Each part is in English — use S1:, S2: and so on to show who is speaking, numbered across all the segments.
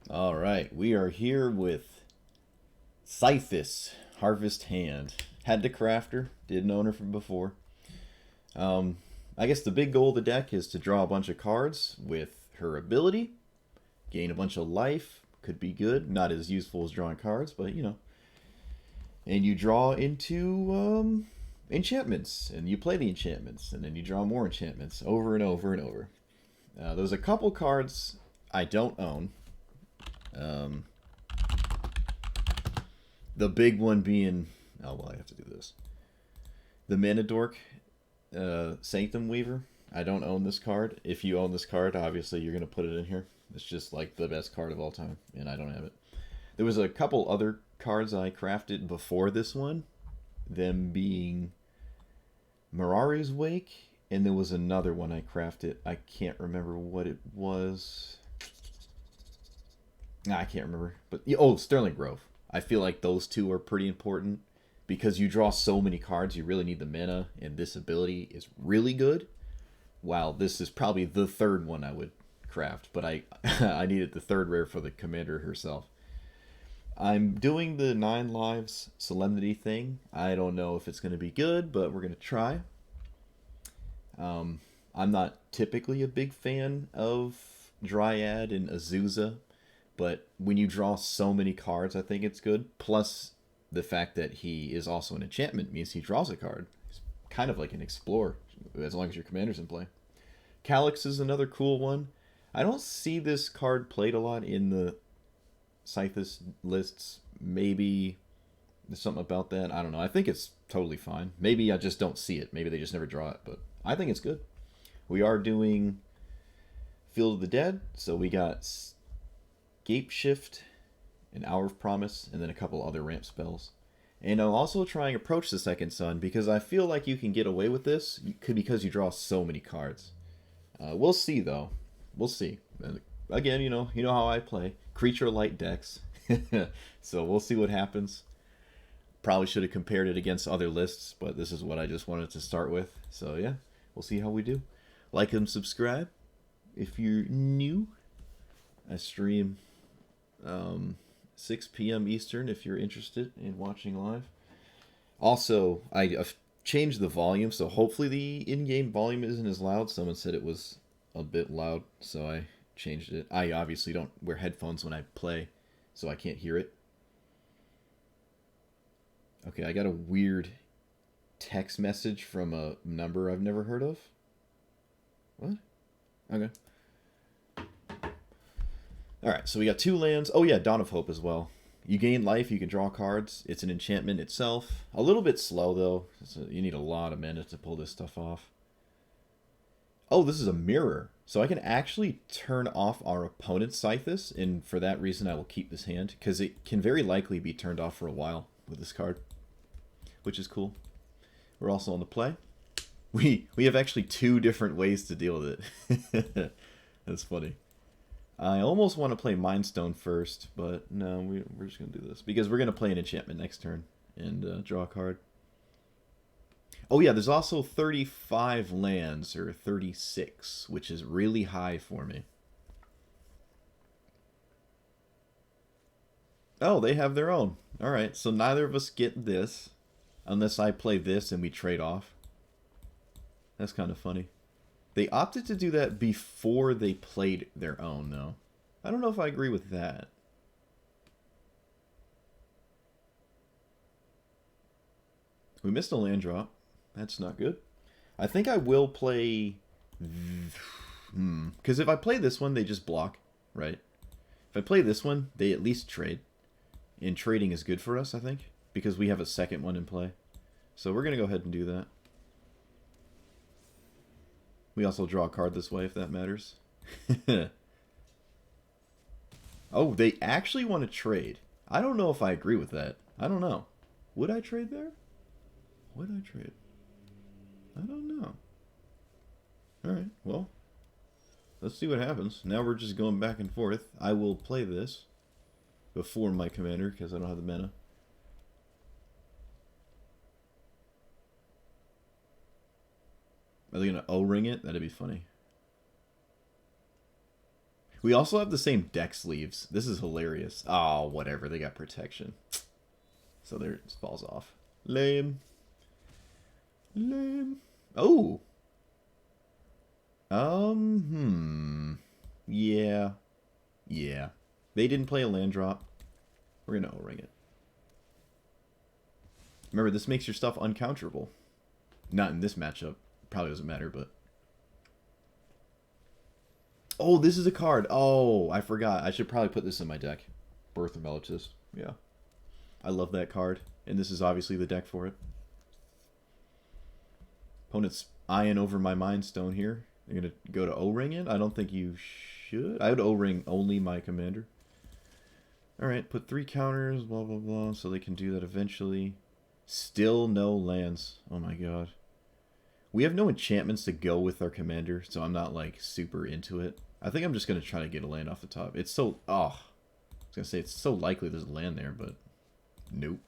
S1: All right, we are here with Sythis, Harvest Hand. Had to craft her, didn't own her from before. Um, I guess the big goal of the deck is to draw a bunch of cards with her ability, gain a bunch of life, could be good, not as useful as drawing cards, but you know. And you draw into enchantments, and you play the enchantments, and then you draw more enchantments over and over and over. There's a couple cards I don't own. Um, the big one being, oh well, I have to do this. The Mana Dork Sanctum Weaver. I don't own this card. If you own this card, obviously you're gonna put it in here. It's just like the best card of all time, and I don't have it. There was a couple other cards I crafted before this one, them being Mirari's Wake, and there was another one I crafted. I can't remember what it was. Nah, I can't remember. But oh, Sterling Grove. I feel like those two are pretty important because you draw so many cards. You really need the mana, and this ability is really good. While this is probably the third one I would craft, but I I needed the third rare for the commander herself. I'm doing the 9 lives Solemnity thing. I don't know if it's going to be good, but we're going to try. I'm not typically a big fan of Dryad and Azusa, but when you draw so many cards, I think it's good. Plus, the fact that he is also an enchantment means he draws a card. He's kind of like an explorer, as long as your commander's in play. Calix is another cool one. I don't see this card played a lot in the Sythis lists. Maybe there's something about that. I don't know. I think it's totally fine. Maybe I just don't see it. Maybe they just never draw it, but I think it's good. We are doing Field of the Dead, so we got Gape Shift, an Hour of Promise, and then a couple other ramp spells. And I'm also trying Approach the Second Sun because I feel like you can get away with this because you draw so many cards. We'll see though. We'll see. Again, you know how I play creature light decks, so we'll see what happens. Probably should have compared it against other lists, but this is what I just wanted to start with. So yeah, we'll see how we do. Like and subscribe if you're new. I stream 6 p.m. Eastern if you're interested in watching live. Also, I've changed the volume, so hopefully the in-game volume isn't as loud. Someone said it was a bit loud, so I changed it. I obviously don't wear headphones when I play, so I can't hear it. Okay, I got a weird text message from a number I've never heard of. What? Okay. Alright, so we got 2 lands. Oh yeah, Dawn of Hope as well. You gain life, you can draw cards. It's an enchantment itself. A little bit slow though. You need a lot of mana to pull this stuff off. Oh, this is a mirror. So I can actually turn off our opponent's Sythis, and for that reason I will keep this hand, because it can very likely be turned off for a while with this card, which is cool. We're also on the play. We have actually 2 different ways to deal with it. That's funny. I almost want to play Mindstone first, but no, we're just going to do this. Because we're going to play an enchantment next turn and draw a card. Oh yeah, there's also 35 lands, or 36, which is really high for me. Oh, they have their own. Alright, so neither of us get this, unless I play this and we trade off. That's kind of funny. They opted to do that before they played their own, though. I don't know if I agree with that. We missed a land drop. That's not good. I think I will play... Because if I play this one, they just block, right? If I play this one, they at least trade. And trading is good for us, I think. Because we have a second one in play. So we're going to go ahead and do that. We also draw a card this way, if that matters. Oh, they actually want to trade. I don't know if I agree with that. I don't know. Would I trade there? Would I trade? I don't know. Alright, well. Let's see what happens. Now we're just going back and forth. I will play this before my commander, because I don't have the mana. Are they going to O-ring it? That'd be funny. We also have the same deck sleeves. This is hilarious. Oh, whatever. They got protection. So there it falls off. Lame. Lame. Oh. Yeah. Yeah. They didn't play a land drop. We're going to O-ring it. Remember, this makes your stuff uncounterable. Not in this matchup. Probably doesn't matter, but... Oh, this is a card. Oh, I forgot. I should probably put this in my deck. Birth of Melchus. Yeah. I love that card. And this is obviously the deck for it. Opponent's eyeing over my Mind Stone here. They're going to go to O-ring it? I don't think you should. I would O-ring only my commander. Alright, put 3 counters, blah, blah, blah, so they can do that eventually. Still no lands. Oh my god. We have no enchantments to go with our commander, so I'm not, like, super into it. I think I'm just going to try to get a land off the top. It's so... Oh. I was going to say, it's so likely there's a land there, but... Nope.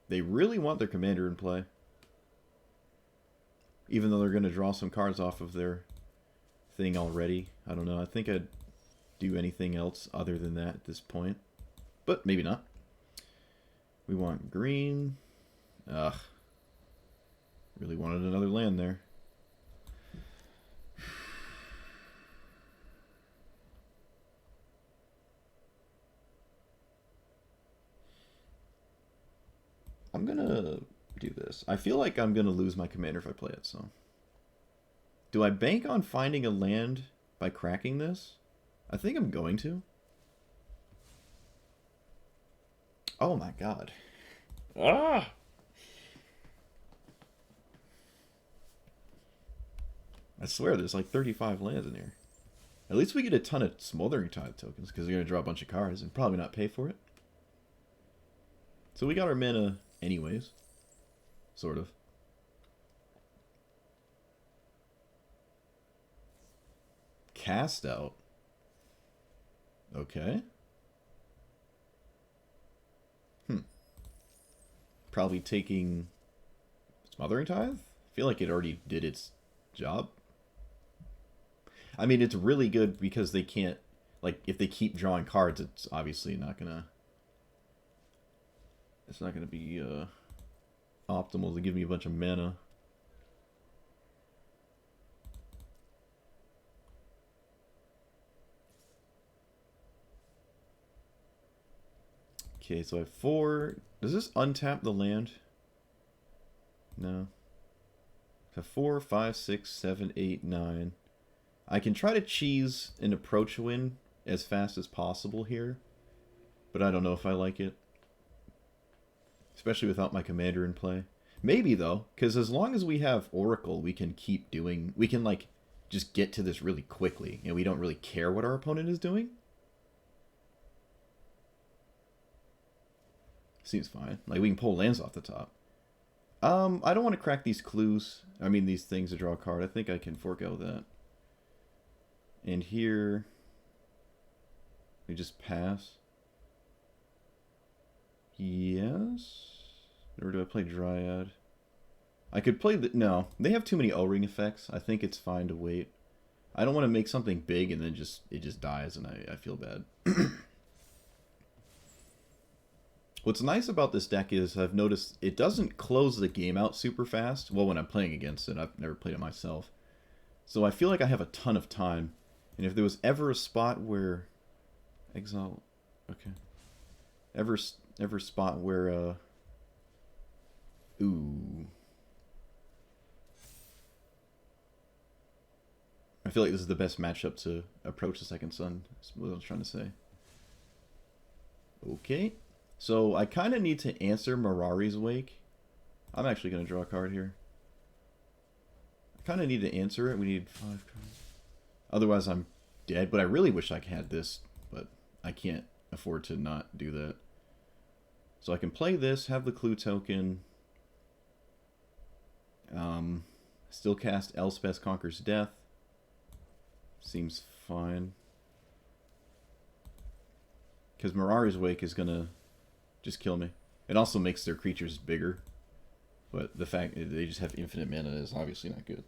S1: They really want their commander in play. Even though they're going to draw some cards off of their thing already. I don't know. I think I'd do anything else other than that at this point. But maybe not. We want green. Ugh. Really wanted another land there. I'm gonna do this. I feel like I'm gonna lose my commander if I play it, so... Do I bank on finding a land by cracking this? I think I'm going to. Oh my god. Ah! I swear there's like 35 lands in here. At least we get a ton of Smothering Tithe tokens, because they're going to draw a bunch of cards and probably not pay for it. So we got our mana anyways. Sort of. Cast out. Okay. Probably taking Smothering Tithe? I feel like it already did its job. I mean, it's really good because they can't... Like, if they keep drawing cards, it's obviously not gonna... It's not gonna be optimal to give me a bunch of mana. Okay, so I have 4. Does this untap the land? No. I have 4, 5, 6, 7, 8, 9. I can try to cheese an approach win as fast as possible here, but I don't know if I like it. Especially without my commander in play. Maybe, though, because as long as we have Oracle, we can keep doing... We can, like, just get to this really quickly, and we don't really care what our opponent is doing. Seems fine. Like, we can pull lands off the top. I don't want to crack these clues. I mean, these things to draw a card. I think I can forego that. And here... We just pass. Yes? Or do I play Dryad? I could play the... No. They have too many O-ring effects. I think it's fine to wait. I don't want to make something big and then it just dies and I feel bad. What's nice about this deck is I've noticed it doesn't close the game out super fast. Well, when I'm playing against it. I've never played it myself. So I feel like I have a ton of time. And if there was ever a spot where... Exile... Okay. Ever spot where... Ooh. I feel like this is the best matchup to approach the Second Sun. That's what I was trying to say. Okay. So I kind of need to answer Mirari's Wake. I'm actually going to draw a card here. I kind of need to answer it. We need 5 cards. Otherwise I'm dead. But I really wish I had this. But I can't afford to not do that. So I can play this, have the clue token. Still cast Elspeth Conquers Death. Seems fine. Because Mirari's Wake is going to just kill me. It also makes their creatures bigger. But the fact that they just have infinite mana is obviously not good.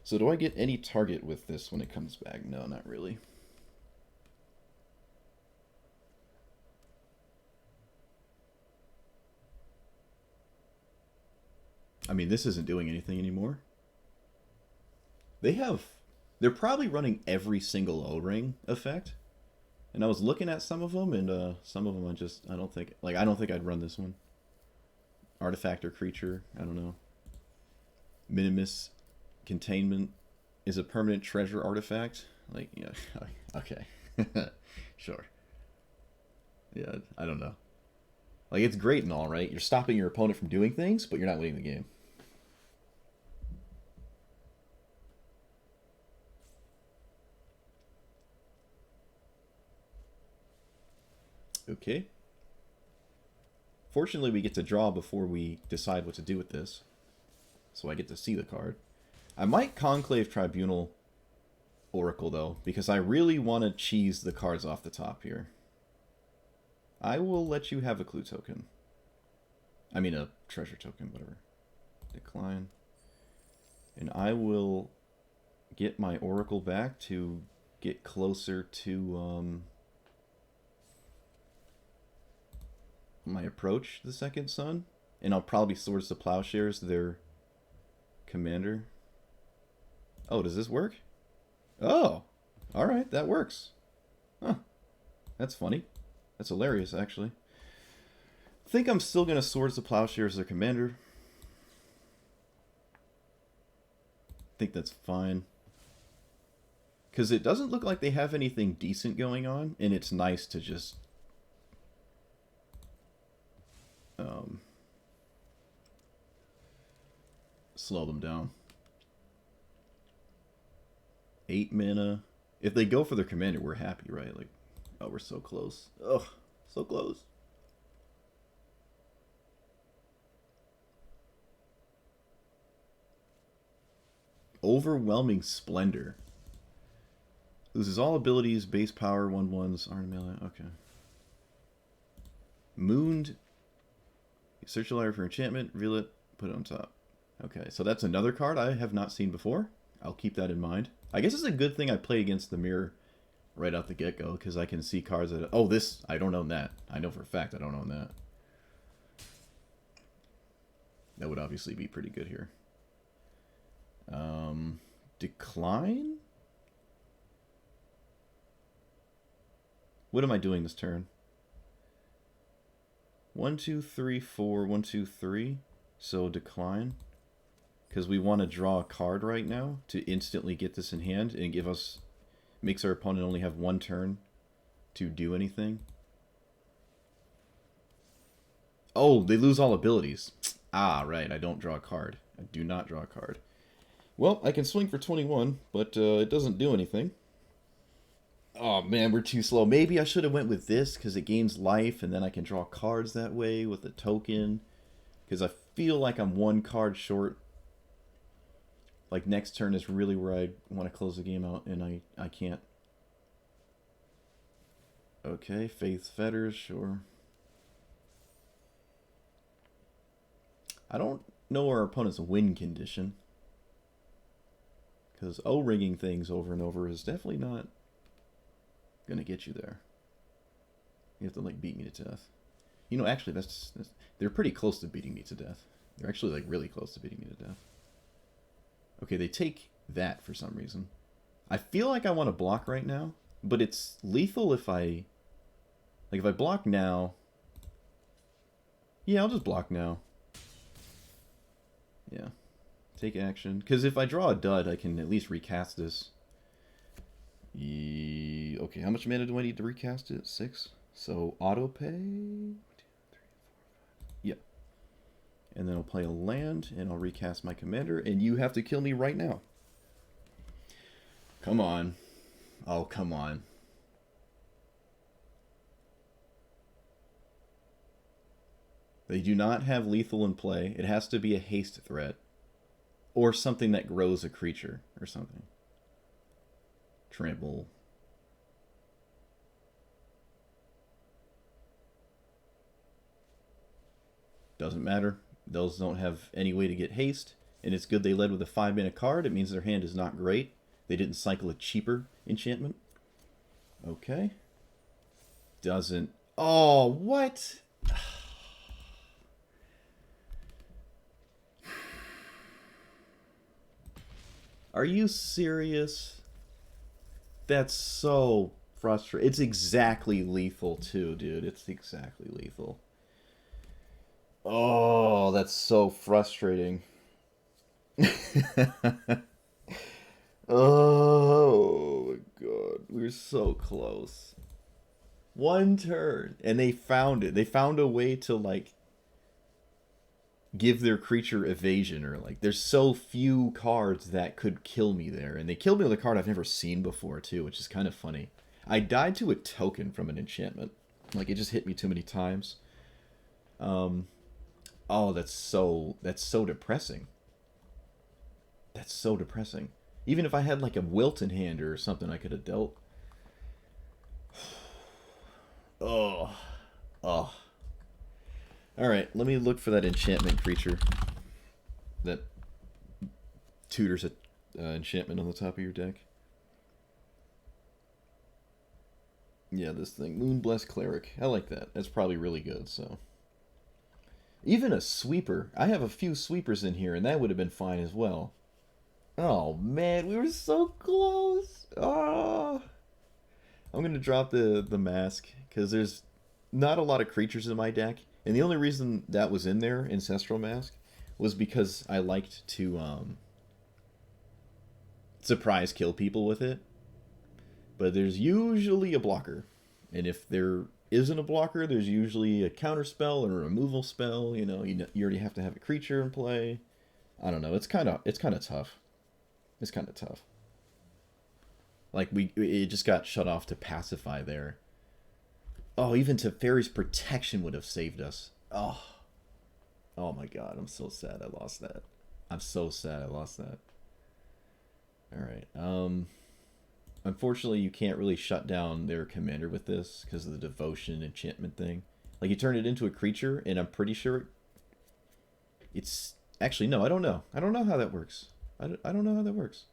S1: So do I get any target with this when it comes back? No, not really. I mean, this isn't doing anything anymore. They're probably running every single O-ring effect. And I was looking at some of them, and some of them I don't think I'd run this one. Artifact or creature, I don't know. Minimus Containment is a permanent treasure artifact. Like, yeah, okay. Sure. Yeah, I don't know. Like, it's great and all, right? You're stopping your opponent from doing things, but you're not winning the game. Okay. Fortunately, we get to draw before we decide what to do with this. So I get to see the card. I might Conclave Tribunal Oracle, though, because I really want to cheese the cards off the top here. I will let you have a clue token. I mean a treasure token, whatever. Decline. And I will get my Oracle back to get closer to my approach, the second sun. And I'll probably Swords to Plowshares, their commander. Oh, does this work? Oh, alright, that works. Huh. That's funny. That's hilarious, actually. I think I'm still going to Swords to Plowshares, their commander. I think that's fine. Because it doesn't look like they have anything decent going on, and it's nice to just slow them down. 8 mana. If they go for their commander, we're happy, right? Like, oh, we're so close. Ugh, so close. Overwhelming Splendor. Loses all abilities, base power, 1/1s, aren't melee. Okay. Mooned. Search your library for enchantment, reveal it, put it on top. Okay, so that's another card I have not seen before. I'll keep that in mind. I guess it's a good thing I play against the mirror right out the get-go, because I can see cards that... Oh, this, I don't own that. I know for a fact I don't own that. That would obviously be pretty good here. Decline? What am I doing this turn? 1, 2, 3, 4, 1, 2, 3. So decline. Because we want to draw a card right now to instantly get this in hand and give us... Makes our opponent only have one turn to do anything. Oh, they lose all abilities. Ah, right. I don't draw a card. I do not draw a card. Well, I can swing for 21, but it doesn't do anything. Oh, man, we're too slow. Maybe I should have went with this because it gains life, and then I can draw cards that way with a token. Because I feel like I'm one card short. Like, next turn is really where I want to close the game out, and I can't. Okay, Faith's Fetters, sure. I don't know our opponent's win condition. Because O-ringing things over and over is definitely not going to get you there. You have to, like, beat me to death. You know, actually, that's they're pretty close to beating me to death. They're actually, like, really close to beating me to death. Okay, they take that for some reason. I feel like I want to block right now, but it's lethal if I... Like, if I block now... Yeah, I'll just block now. Yeah. Take action. Because if I draw a dud, I can at least recast this. Okay, how much mana do I need to recast it? 6? So, auto pay? 1, 2, 3, 4, 5. Yeah. And then I'll play a land, and I'll recast my commander, and you have to kill me right now. Come on. Oh, come on. They do not have lethal in play. It has to be a haste threat. Or something that grows a creature, or something. Trample. Doesn't matter. Those don't have any way to get haste, and it's good they led with a 5-mana card. It means their hand is not great. They didn't cycle a cheaper enchantment. Okay. Doesn't... Oh, what? Are you serious? That's so frustrating. It's exactly lethal, too, dude. It's exactly lethal. Oh, that's so frustrating. Oh my god. We were so close. One turn. And they found it. They found a way to, like, give their creature evasion, or, like, there's so few cards that could kill me there. And they killed me with a card I've never seen before, too, which is kind of funny. I died to a token from an enchantment. Like, it just hit me too many times. Oh, that's so depressing. That's so depressing. Even if I had like a wilt in hand or something, I could have dealt. Oh, oh. All right, let me look for that enchantment creature that tutors an enchantment on the top of your deck. Yeah, this thing, Moonblessed Cleric. I like that. That's probably really good. So. Even a sweeper. I have a few sweepers in here, and that would have been fine as well. Oh, man, we were so close. Oh. I'm going to drop the mask, because there's not a lot of creatures in my deck. And the only reason that was in there, Ancestral Mask, was because I liked to surprise kill people with it. But there's usually a blocker. And if there isn't a blocker, there's usually a counter spell or a removal spell. You know, you already have to have a creature in play. I don't know. It's kind of tough. It's kind of tough. Like it just got shut off to pacify there. Oh, even Teferi's Protection would have saved us. Oh, oh my God! I'm so sad I lost that. I'm so sad I lost that. All right. Unfortunately, you can't really shut down their commander with this because of the devotion enchantment thing. Like, you turn it into a creature, and I'm pretty sure it's... Actually, no, I don't know. I don't know how that works. I don't know how that works.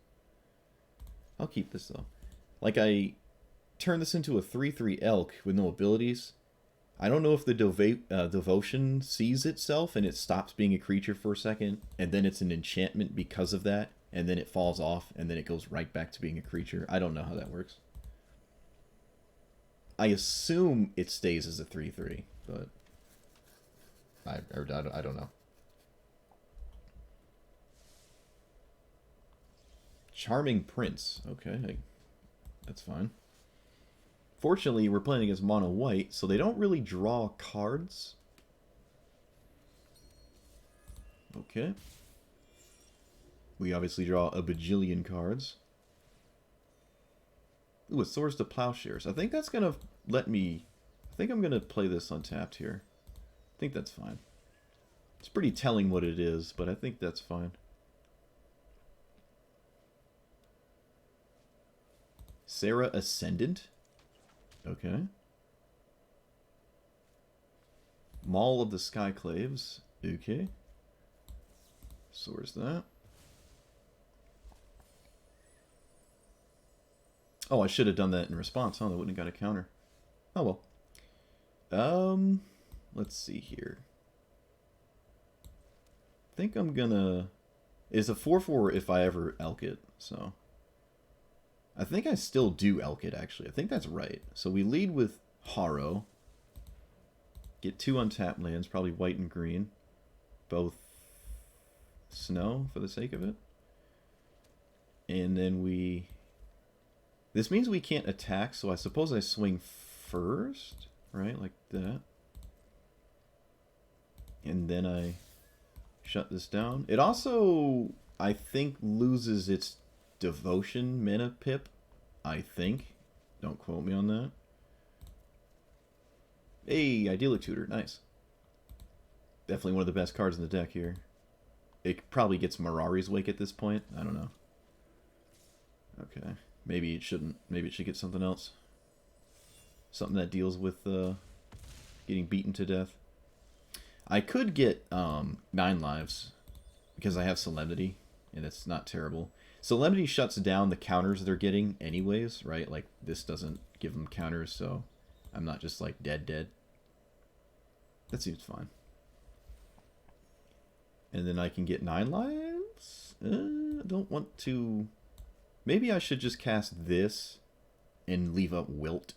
S1: I'll keep this, though. Like, I turn this into a 3/3 elk with no abilities. I don't know if the devotion sees itself and it stops being a creature for a second, and then it's an enchantment because of that, and then it falls off, and then it goes right back to being a creature. I don't know how that works. I assume it stays as a 3/3, but I don't know. Charming Prince. Okay, that's fine. Fortunately, we're playing against mono white, so they don't really draw cards. Okay. We obviously draw a bajillion cards. Ooh, it soars to Plowshares. I think that's going to let me... I think I'm going to play this untapped here. I think that's fine. It's pretty telling what it is, but I think that's fine. Sarah Ascendant? Okay. Maul of the Skyclaves. Okay. Soars that. Oh, I should have done that in response, huh? That wouldn't have got a counter. Oh, well. Let's see here. I think I'm gonna... It's a 4/4 if I ever elk it, so... I think I still do elk it, actually. I think that's right. So we lead with Haro. Get 2 untapped lands, probably white and green. Both snow, for the sake of it. And then we... This means we can't attack, so I suppose I swing first, right? Like that. And then I shut this down. It also, I think, loses its devotion mana pip. I think. Don't quote me on that. Hey, Idyllic Tutor. Nice. Definitely one of the best cards in the deck here. It probably gets Mirari's Wake at this point. I don't know. Okay. Maybe it shouldn't. Maybe it should get something else. Something that deals with getting beaten to death. I could get 9 lives because I have Solemnity, and it's not terrible. Solemnity shuts down the counters they're getting anyways, right? Like, this doesn't give them counters, so I'm not just, like, dead. That seems fine. And then I can get 9 lives? I don't want to... Maybe I should just cast this and leave up Wilt.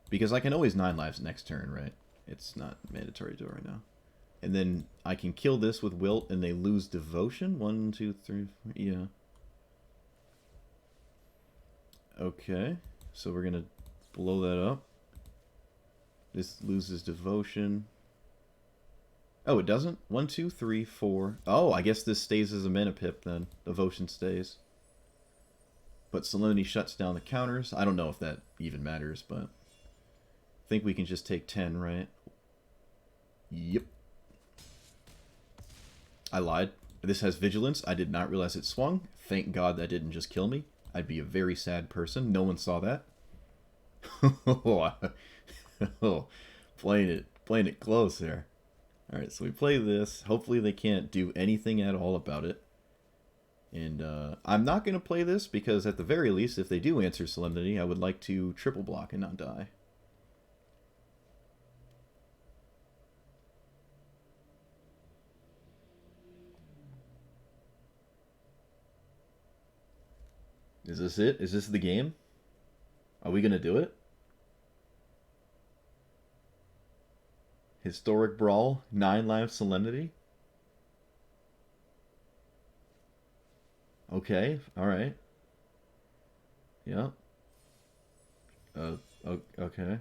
S1: Because I can always 9 lives next turn, right? It's not mandatory to do it right now. And then I can kill this with Wilt and they lose Devotion. 1, 2, 3, 4. Yeah. Okay. So we're going to blow that up. This loses Devotion. Oh, it doesn't? 1, 2, 3, 4. Oh, I guess this stays as a mana pip then. Devotion stays. But Solemnity shuts down the counters. I don't know if that even matters, but... I think we can just take 10, right? Yep. I lied. This has Vigilance. I did not realize it swung. Thank God that didn't just kill me. I'd be a very sad person. No one saw that. Oh, playing it close there. Alright, so we play this. Hopefully they can't do anything at all about it. And I'm not going to play this because at the very least, if they do answer Solemnity, I would like to triple block and not die. Is this it? Is this the game? Are we going to do it? Historic Brawl, 9 live Solemnity. Okay, alright. Yeah. Okay.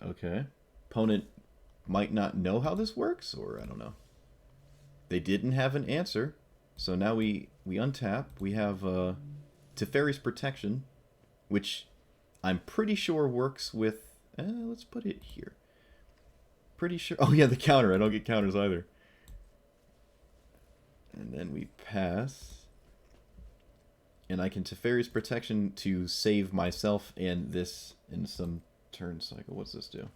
S1: Okay. Opponent might not know how this works, or I don't know. They didn't have an answer, so now we untap. We have Teferi's Protection, which I'm pretty sure works with... let's put it here. Pretty sure... Oh yeah, the counter. I don't get counters either. And then we pass. And I can Teferi's Protection to save myself and this in some turn cycle. What's this do?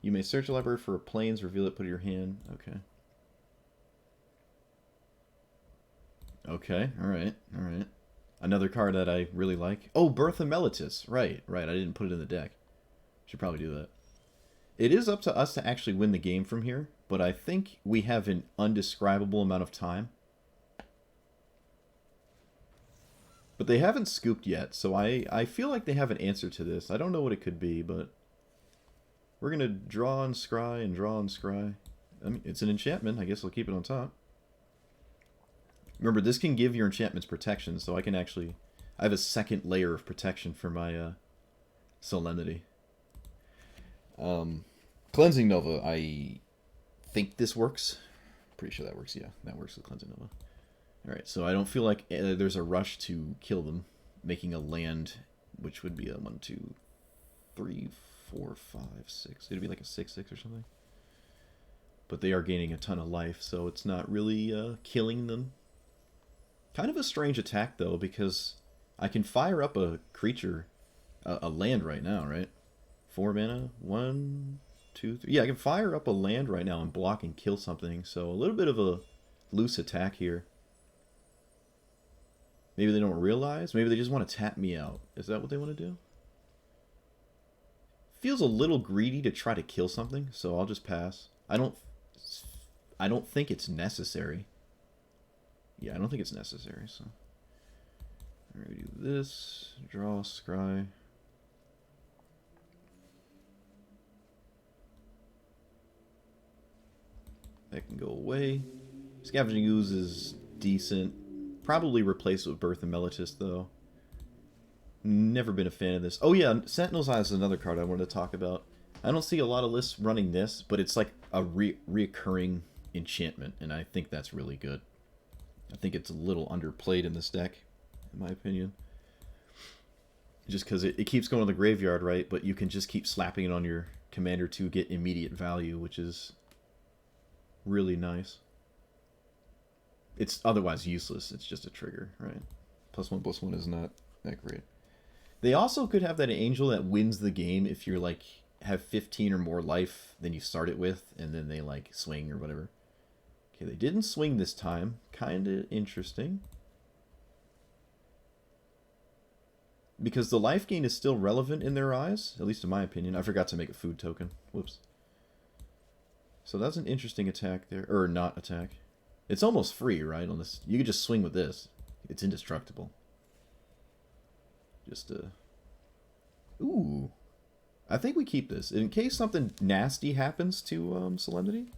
S1: You may search a library for planes, reveal it, put it in your hand. Okay. Okay, alright. Another card that I really like. Oh, Birth of Meletis. Right. I didn't put it in the deck. Should probably do that. It is up to us to actually win the game from here, but I think we have an undescribable amount of time. But they haven't scooped yet, so I feel like they have an answer to this. I don't know what it could be, but... We're going to draw and scry and draw and scry. I mean, it's an enchantment. I guess I'll keep it on top. Remember, this can give your enchantments protection, so I can actually... I have a second layer of protection for my Solemnity. Cleansing Nova, I think this works. Pretty sure that works, yeah. That works with Cleansing Nova. Alright, so I don't feel like there's a rush to kill them, making a land, which would be a 1, 2, 3, 4, 5, 6. It'd be like a 6/6 or something. But they are gaining a ton of life, so it's not really killing them. Kind of a strange attack, though, because I can fire up a creature, a land right now, right? 4 mana, 1, 2, 3. Yeah, I can fire up a land right now and block and kill something, so a little bit of a loose attack here. Maybe they don't realize. Maybe they just want to tap me out. Is that what they want to do? Feels a little greedy to try to kill something, so I'll just pass. I don't think it's necessary. Yeah, I don't think it's necessary, so... Alright, we do this. Draw, scry. That can go away. Scavenging Ooze is decent. Probably replace it with Birth of Meletis, though. Never been a fan of this. Oh yeah, Sentinel's Eye is another card I wanted to talk about. I don't see a lot of lists running this, but it's like a reoccurring enchantment, and I think that's really good. I think it's a little underplayed in this deck, in my opinion. Just because it keeps going to the graveyard, right? But you can just keep slapping it on your commander to get immediate value, which is really nice. It's otherwise useless. It's just a trigger, right? +1/+1 is not that great. They also could have that angel that wins the game if you're, like, have 15 or more life than you start it with, and then they like swing or whatever. Okay, they didn't swing this time. Kind of interesting. Because the life gain is still relevant in their eyes, at least in my opinion. I forgot to make a food token. Whoops. So that's an interesting attack there. Or not attack. It's almost free, right? On this, you could just swing with this. It's indestructible. Just ooh. I think we keep this in case something nasty happens to Solemnity.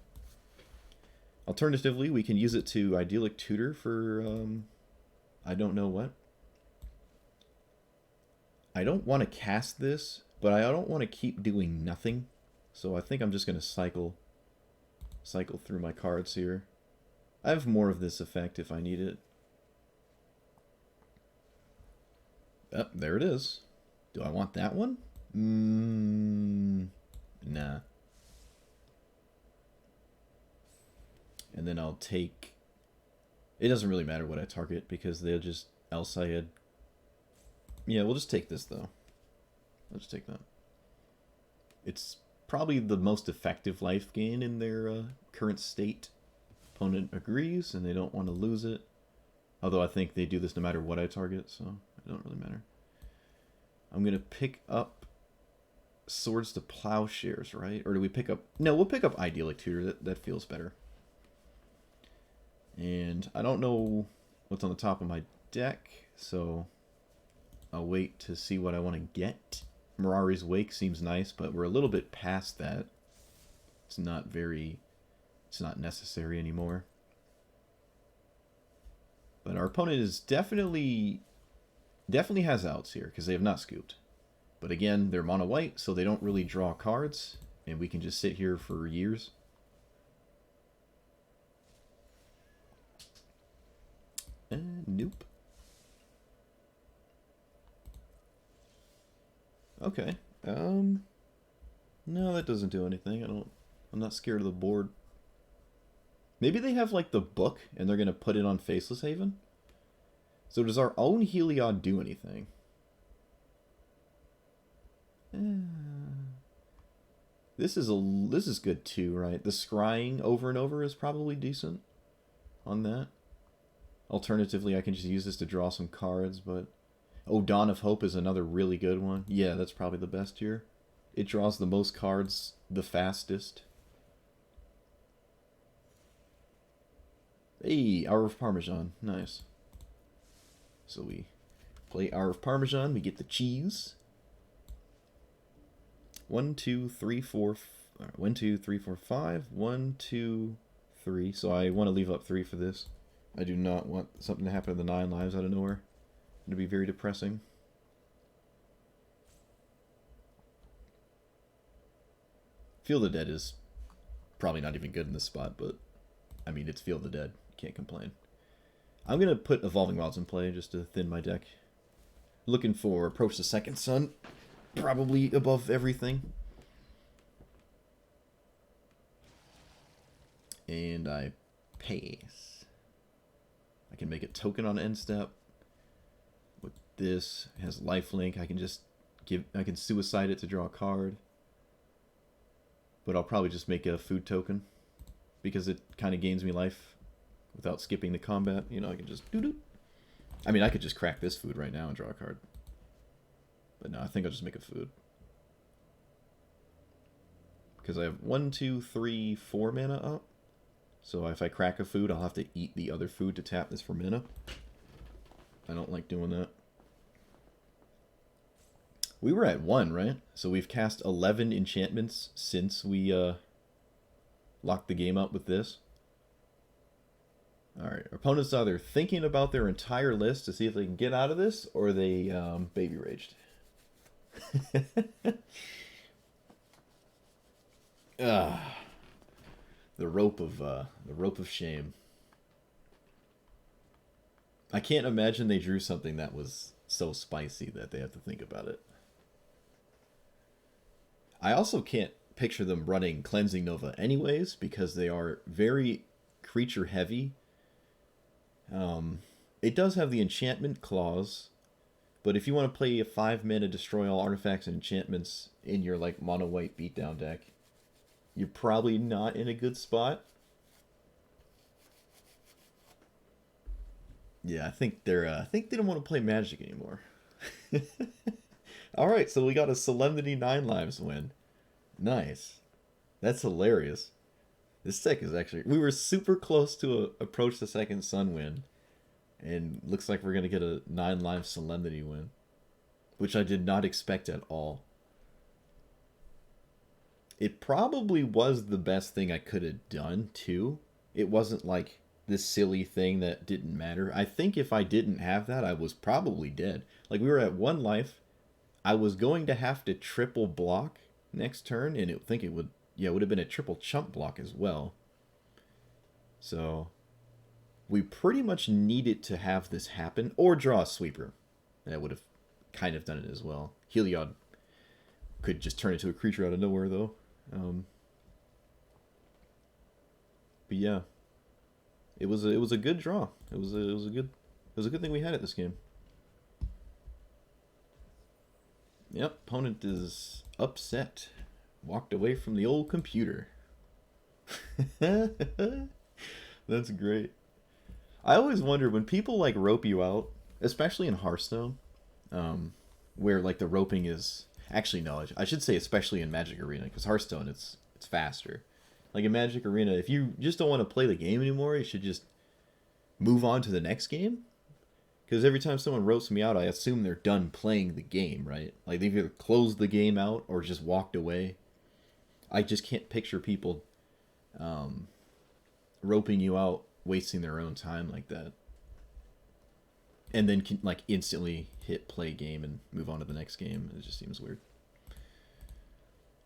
S1: Alternatively, we can use it to Idyllic Tutor for I don't know what. I don't want to cast this, but I don't want to keep doing nothing. So I think I'm just going to cycle through my cards here. I have more of this effect if I need it. Oh, there it is. Do I want that one? Nah. And then I'll take... It doesn't really matter what I target because they'll just Alseid. Yeah, we'll just take this though. I'll just take that. It's probably the most effective life gain in their current state. Opponent agrees and they don't want to lose it. Although I think they do this no matter what I target, so it don't really matter. I'm going to pick up Swords to Plowshares, right? Or do we pick up... No, we'll pick up Idyllic Tutor. That feels better. And I don't know what's on the top of my deck, so I'll wait to see what I want to get. Mirari's Wake seems nice, but we're a little bit past that. It's not necessary anymore. But our opponent is definitely has outs here, because they have not scooped. But again, they're mono white, so they don't really draw cards, and we can just sit here for years. Nope. Okay. No, that doesn't do anything. I'm not scared of the board. Maybe they have like the book and they're gonna put it on Faceless Haven. So does our own Heliod do anything? This is good too, right? The scrying over and over is probably decent on that. Alternatively, I can just use this to draw some cards, but... Oh, Dawn of Hope is another really good one. Yeah, that's probably the best here. It draws the most cards the fastest. Hey, Hour of Parmesan. Nice. So we play Hour of Parmesan, we get the cheese. 1, 2, 3, 4... 1, 2, 3, 4, 5. 1, 2, 3. So I want to leave up 3 for this. I do not want something to happen to the 9 lives out of nowhere. It'd be very depressing. Feel the Dead is probably not even good in this spot, but I mean, it's Feel the Dead. Can't complain. I'm going to put Evolving Wilds in play just to thin my deck. Looking for Approach the Second Sun. Probably above everything. And I pass. I can make a token on end step. With this, it has lifelink. I can suicide it to draw a card. But I'll probably just make a food token because it kind of gains me life without skipping the combat. You know, I can just doo-doo. I mean, I could just crack this food right now and draw a card. But no, I think I'll just make a food. Because I have 1, 2, 3, 4 mana up. So if I crack a food, I'll have to eat the other food to tap this for mana. I don't like doing that. We were at 1, right? So we've cast 11 enchantments since we locked the game up with this. Alright, our opponent's either thinking about their entire list to see if they can get out of this, or they baby raged. The rope of shame. I can't imagine they drew something that was so spicy that they have to think about it. I also can't picture them running Cleansing Nova anyways, because they are very creature heavy. It does have the enchantment clause, But if you want to play a 5-mana destroy all artifacts and enchantments in your like mono white beatdown deck, you're probably not in a good spot. Yeah, I think they don't want to play Magic anymore. All right, so we got a Solemnity 9 lives win. Nice. That's hilarious. This deck is actually... We were super close to approach the second Sun win. And looks like we're going to get a 9 live Solemnity win. Which I did not expect at all. It probably was the best thing I could have done, too. It wasn't like this silly thing that didn't matter. I think if I didn't have that, I was probably dead. Like, we were at 1 life. I was going to have to triple block next turn, and it would have been a triple chump block as well. So we pretty much needed to have this happen, or draw a sweeper. That would have kind of done it as well. Heliod could just turn into a creature out of nowhere, though. But yeah, it was a good draw. It was a good thing we had at this game. Yep, opponent is upset. Walked away from the old computer. That's great. I always wonder when people like rope you out, especially in Hearthstone, where like the roping is actually no, I should say especially in Magic Arena, because Hearthstone it's faster. Like in Magic Arena, if you just don't want to play the game anymore, you should just move on to the next game. Because every time someone ropes me out, I assume they're done playing the game, right? Like they've either closed the game out or just walked away. I just can't picture people roping you out, wasting their own time like that. And then can, like instantly hit play game and move on to the next game. It just seems weird.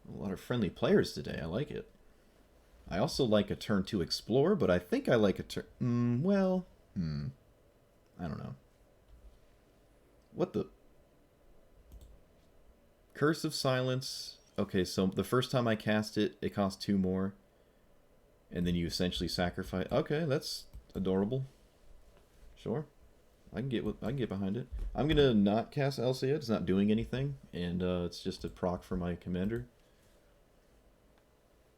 S1: A lot of friendly players today. I like it. I also like a turn 2 explore, but I think I like a turn... I don't know. What the... Curse of Silence. Okay, so the first time I cast it, it costs 2 more. And then you essentially sacrifice... Okay, that's adorable. Sure. I can get behind it. I'm going to not cast Alseid. It's not doing anything. And it's just a proc for my commander.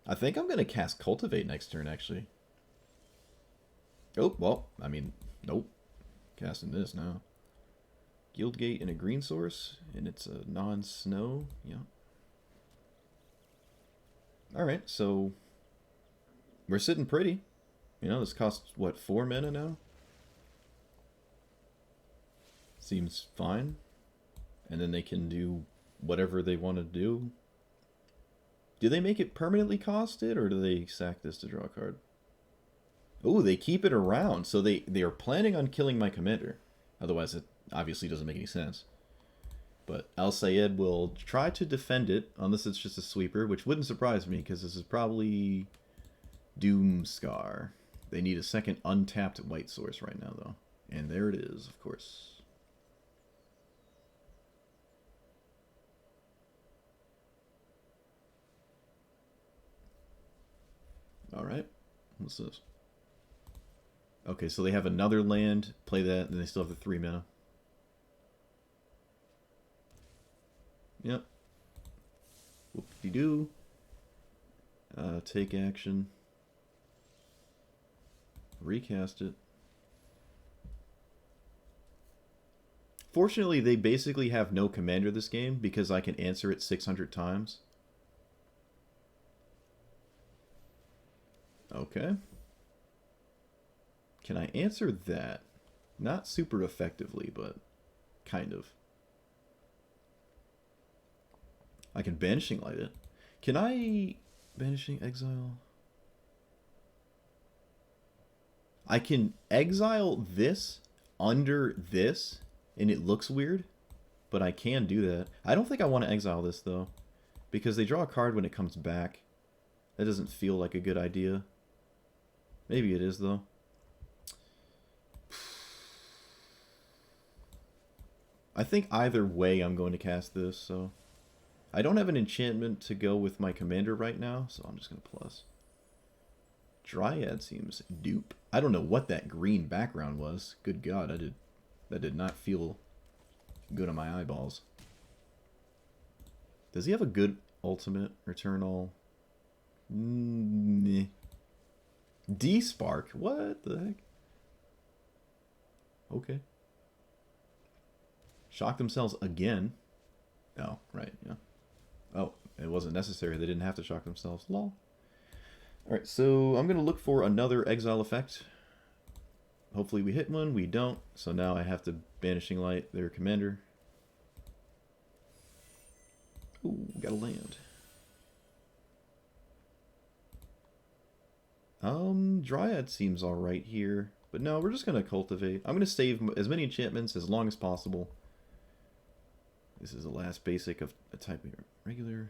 S1: I think I'm going to cast Cultivate next turn, actually. Oh, well, I mean, nope. Casting this now. Guildgate and a green source, and it's a non-snow. Yeah. Alright, so we're sitting pretty. You know, this costs, what, 4 mana now? Seems fine. And then they can do whatever they want to do. Do they make it permanently costed, or do they sack this to draw a card? Oh, they keep it around, so they are planning on killing my commander. Otherwise, it obviously doesn't make any sense. But Alseid will try to defend it, unless it's just a sweeper, which wouldn't surprise me, because this is probably Doomscar. They need a second untapped white source right now, though. And there it is, of course. Alright, what's this? Okay, so they have another land, play that, and they still have the 3 mana. Yep. Whoop-de-doo. Take action. Recast it. Fortunately, they basically have no commander this game, because I can answer it 600 times. Okay. Can I answer that? Not super effectively, but kind of. I can Banishing Light it. Can I Banishing Exile? I can exile this under this, and it looks weird, but I can do that. I don't think I want to exile this, though, because they draw a card when it comes back. That doesn't feel like a good idea. Maybe it is, though. I think either way I'm going to cast this, so... I don't have an enchantment to go with my commander right now, so I'm just going to plus. Dryad seems dupe. I don't know what that green background was. Good God, that did not feel good on my eyeballs. Does he have a good ultimate? Return all? D-Spark? What the heck? Okay. Shock themselves again. Oh, right, yeah. Oh, it wasn't necessary. They didn't have to shock themselves. Lol. Alright, so I'm going to look for another exile effect. Hopefully we hit one. We don't. So now I have to Banishing Light their commander. Ooh, got a land. Dryad seems alright here. But no, we're just going to cultivate. I'm going to save as many enchantments as long as possible. This is the last basic of a type of regular.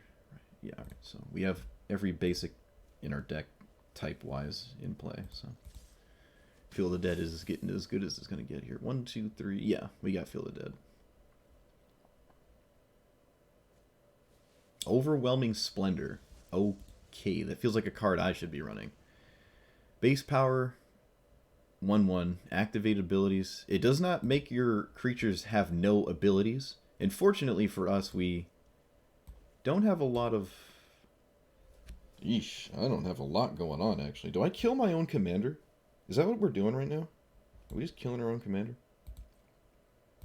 S1: Yeah, alright. So we have every basic in our deck type-wise in play. So Feel the Dead is getting as good as it's going to get here. 1, 2, 3. Yeah, we got Feel the Dead. Overwhelming Splendor. Okay, that feels like a card I should be running. Base power, 1/1. Activated abilities. It does not make your creatures have no abilities. And fortunately for us, we don't have a lot of... Yeesh, I don't have a lot going on, actually. Do I kill my own commander? Is that what we're doing right now? Are we just killing our own commander?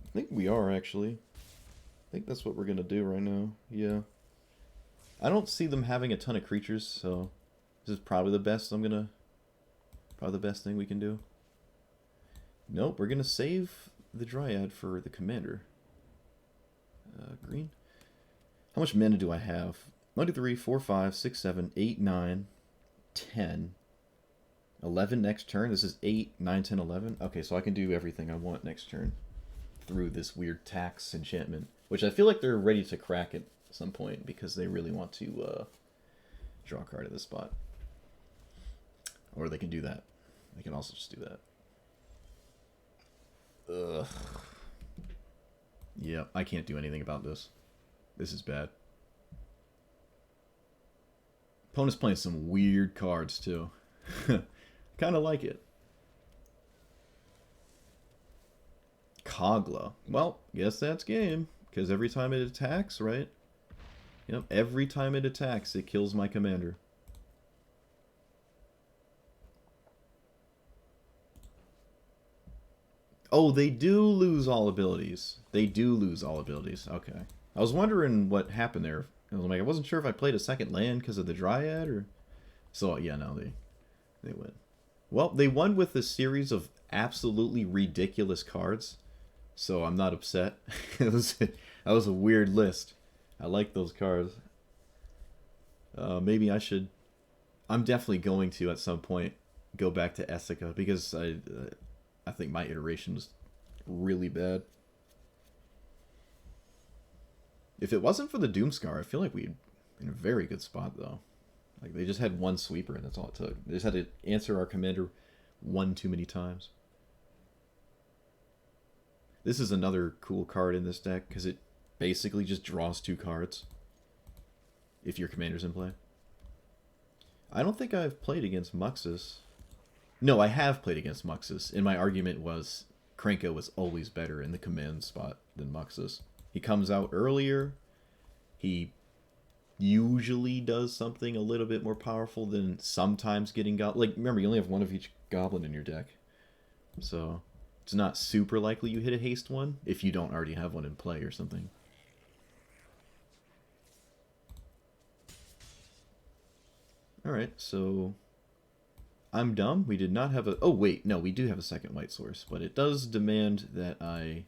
S1: I think we are, actually. I think that's what we're going to do right now. Yeah. I don't see them having a ton of creatures, so this is probably the best probably the best thing we can do. Nope, we're going to save the Dryad for the commander. Green. How much mana do I have? 1, 2, 3, 4, 5, 6, 7, 8, 9, 10, 11 next turn. This is 8, 9, 10, 11. Okay, so I can do everything I want next turn through this weird tax enchantment, which I feel like they're ready to crack at some point because they really want to draw a card at this spot. Or they can do that. They can also just do that. Ugh. Yeah, I can't do anything about this. This is bad. Opponent's playing some weird cards, too. Kind of like it. Kogla. Well, guess that's game. Because every time it attacks, right? Yep, every time it attacks, it kills my commander. Oh, they do lose all abilities. They do lose all abilities. Okay. I was wondering what happened there. I wasn't sure if I played a second land because of the Dryad or... So, yeah, no, they win. Well, they won with a series of absolutely ridiculous cards. So I'm not upset. That was a weird list. I like those cards. Maybe I should... I'm definitely going to, at some point, go back to Essica because I think my iteration was really bad. If it wasn't for the Doomscar, I feel like we'd be in a very good spot, though. Like, they just had one sweeper, and that's all it took. They just had to answer our commander one too many times. This is another cool card in this deck, because it basically just draws 2 cards if your commander's in play. I don't think I've played against Muxus. No, I have played against Muxus, and my argument was Krenko was always better in the command spot than Muxus. He comes out earlier. He usually does something a little bit more powerful than sometimes getting goblin. Like, remember, you only have one of each goblin in your deck. So, it's not super likely you hit a haste one if you don't already have one in play or something. Alright, so... I'm dumb. We did not have a... Oh, wait. No, we do have a second white source. But it does demand that I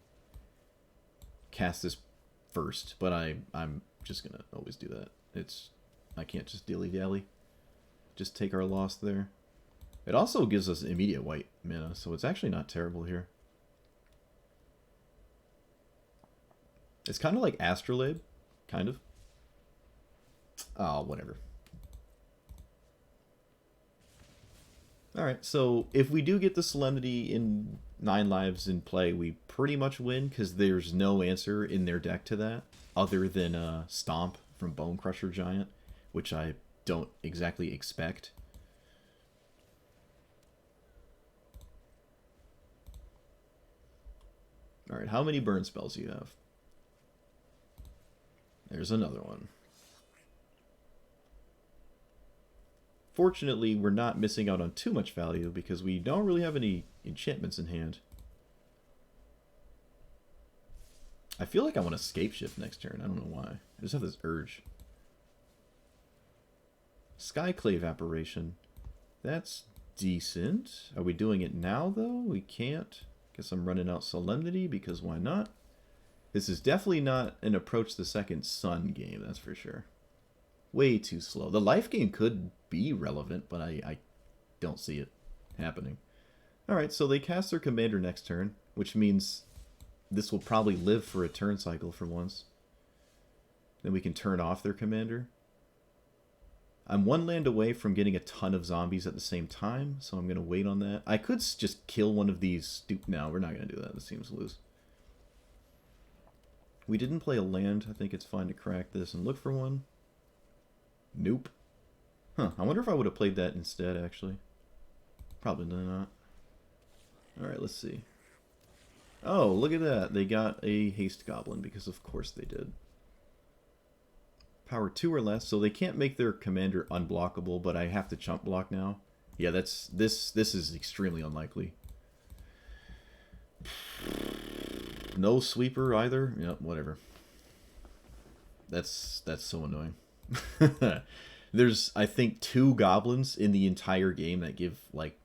S1: cast this first. But I'm just going to always do that. I can't just dilly-dally. Just take our loss there. It also gives us immediate white mana, so it's actually not terrible here. It's kind of like Astrolabe. Kind of. Oh, whatever. Alright, so if we do get the Solemnity in 9 lives in play, we pretty much win, because there's no answer in their deck to that, other than Stomp from Bone Crusher Giant, which I don't exactly expect. Alright, how many burn spells do you have? There's another one. Fortunately, we're not missing out on too much value because we don't really have any enchantments in hand. I feel like I want to Scapeshift next turn. I don't know why. I just have this urge. Skyclave Apparition. That's decent. Are we doing it now, though? We can't. Guess I'm running out Solemnity because why not? This is definitely not an Approach the Second Sun game, that's for sure. Way too slow. The life gain could be relevant, but I don't see it happening. Alright, so they cast their commander next turn, which means this will probably live for a turn cycle for once. Then we can turn off their commander. I'm one land away from getting a ton of zombies at the same time, so I'm going to wait on that. I could just kill one of these... No, we're not going to do that. This seems loose. We didn't play a land. I think it's fine to crack this and look for one. Nope. Huh, I wonder if I would have played that instead, actually. Probably not. Alright, let's see. Oh, look at that. They got a Haste Goblin, because of course they did. Power 2 or less, so they can't make their commander unblockable, but I have to chump block now. Yeah, this is extremely unlikely. No sweeper either? Yep, whatever. That's so annoying. There's, I think, 2 goblins in the entire game that give, like,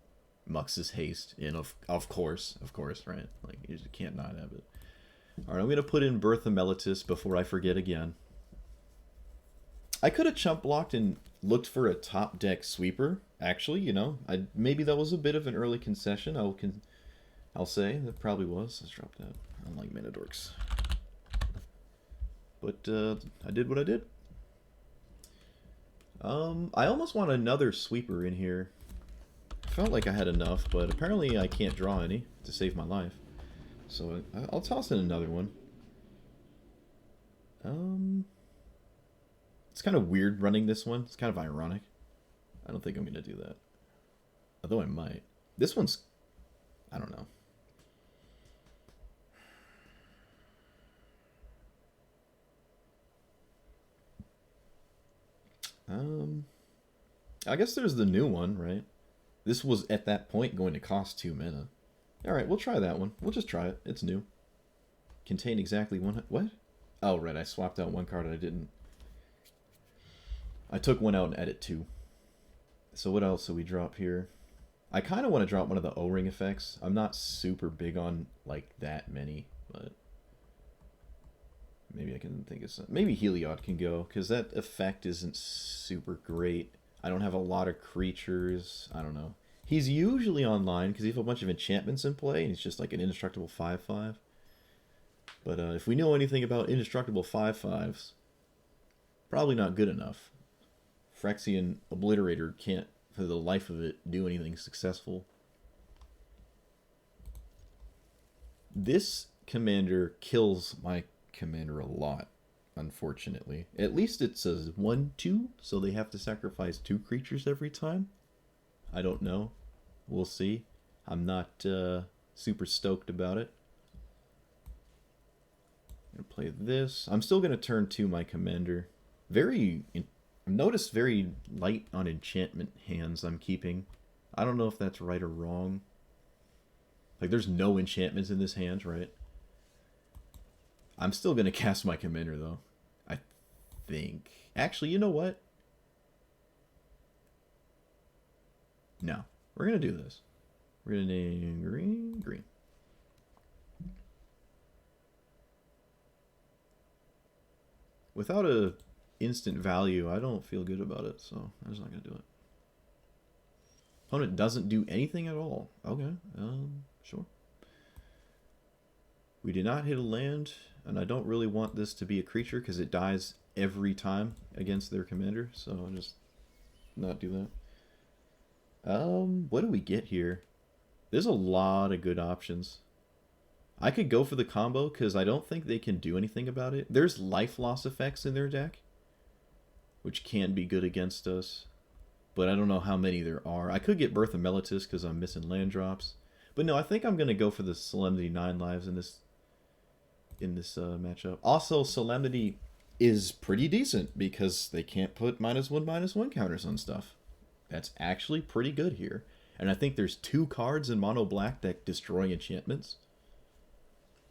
S1: Mux's haste. And of course, right? Like, you just can't not have it. Alright, I'm going to put in Birth of Meletis before I forget again. I could have chump blocked and looked for a top deck sweeper. Actually, you know, maybe that was a bit of an early concession. I'll say that probably was. Let's drop that. I don't like mana dorks. But I did what I did. I almost want another sweeper in here. I felt like I had enough, but apparently I can't draw any to save my life. So I'll toss in another one. It's kind of weird running this one. It's kind of ironic. I don't think I'm going to do that. Although I might. This one's... I don't know. I guess there's the new one, right? This was, at that point, going to cost 2 mana. Alright, we'll try that one. We'll just try it. It's new. Contain exactly one... What? Oh, right. I swapped out one card and I didn't... I took one out and added 2. So what else do we drop here? I kind of want to drop one of the O-ring effects. I'm not super big on, like, that many, but... Maybe I can think of some... Maybe Heliod can go, because that effect isn't super great. I don't have a lot of creatures. I don't know. He's usually online, because you have a bunch of enchantments in play, and he's just like an indestructible 5/5. But if we know anything about indestructible 5/5s, probably not good enough. Phyrexian Obliterator can't, for the life of it, do anything successful. This commander kills my commander a lot, unfortunately. At least it says 1/2, so they have to sacrifice 2 creatures every time. I don't know. We'll see. I'm not super stoked about it. I'm gonna play this. I'm still gonna turn to my commander. I've noticed very light on enchantment hands I'm keeping. I don't know if that's right or wrong. Like, there's no enchantments in this hand, right? I'm still going to cast my commander, though. I think. Actually, you know what? No. We're going to do this. We're going to name green. Without a instant value, I don't feel good about it, so I'm just not going to do it. Opponent doesn't do anything at all. Okay, sure. We did not hit a land, and I don't really want this to be a creature because it dies every time against their commander, so I'll just not do that. What do we get here? There's a lot of good options. I could go for the combo because I don't think they can do anything about it. There's life loss effects in their deck, which can be good against us, but I don't know how many there are. I could get Birth of Meletis because I'm missing land drops. But no, I think I'm going to go for the Solemnity 9 lives in this matchup. Also, Solemnity is pretty decent because they can't put -1/-1 counters on stuff. That's actually pretty good here. And I think there's 2 cards in mono black that destroy enchantments.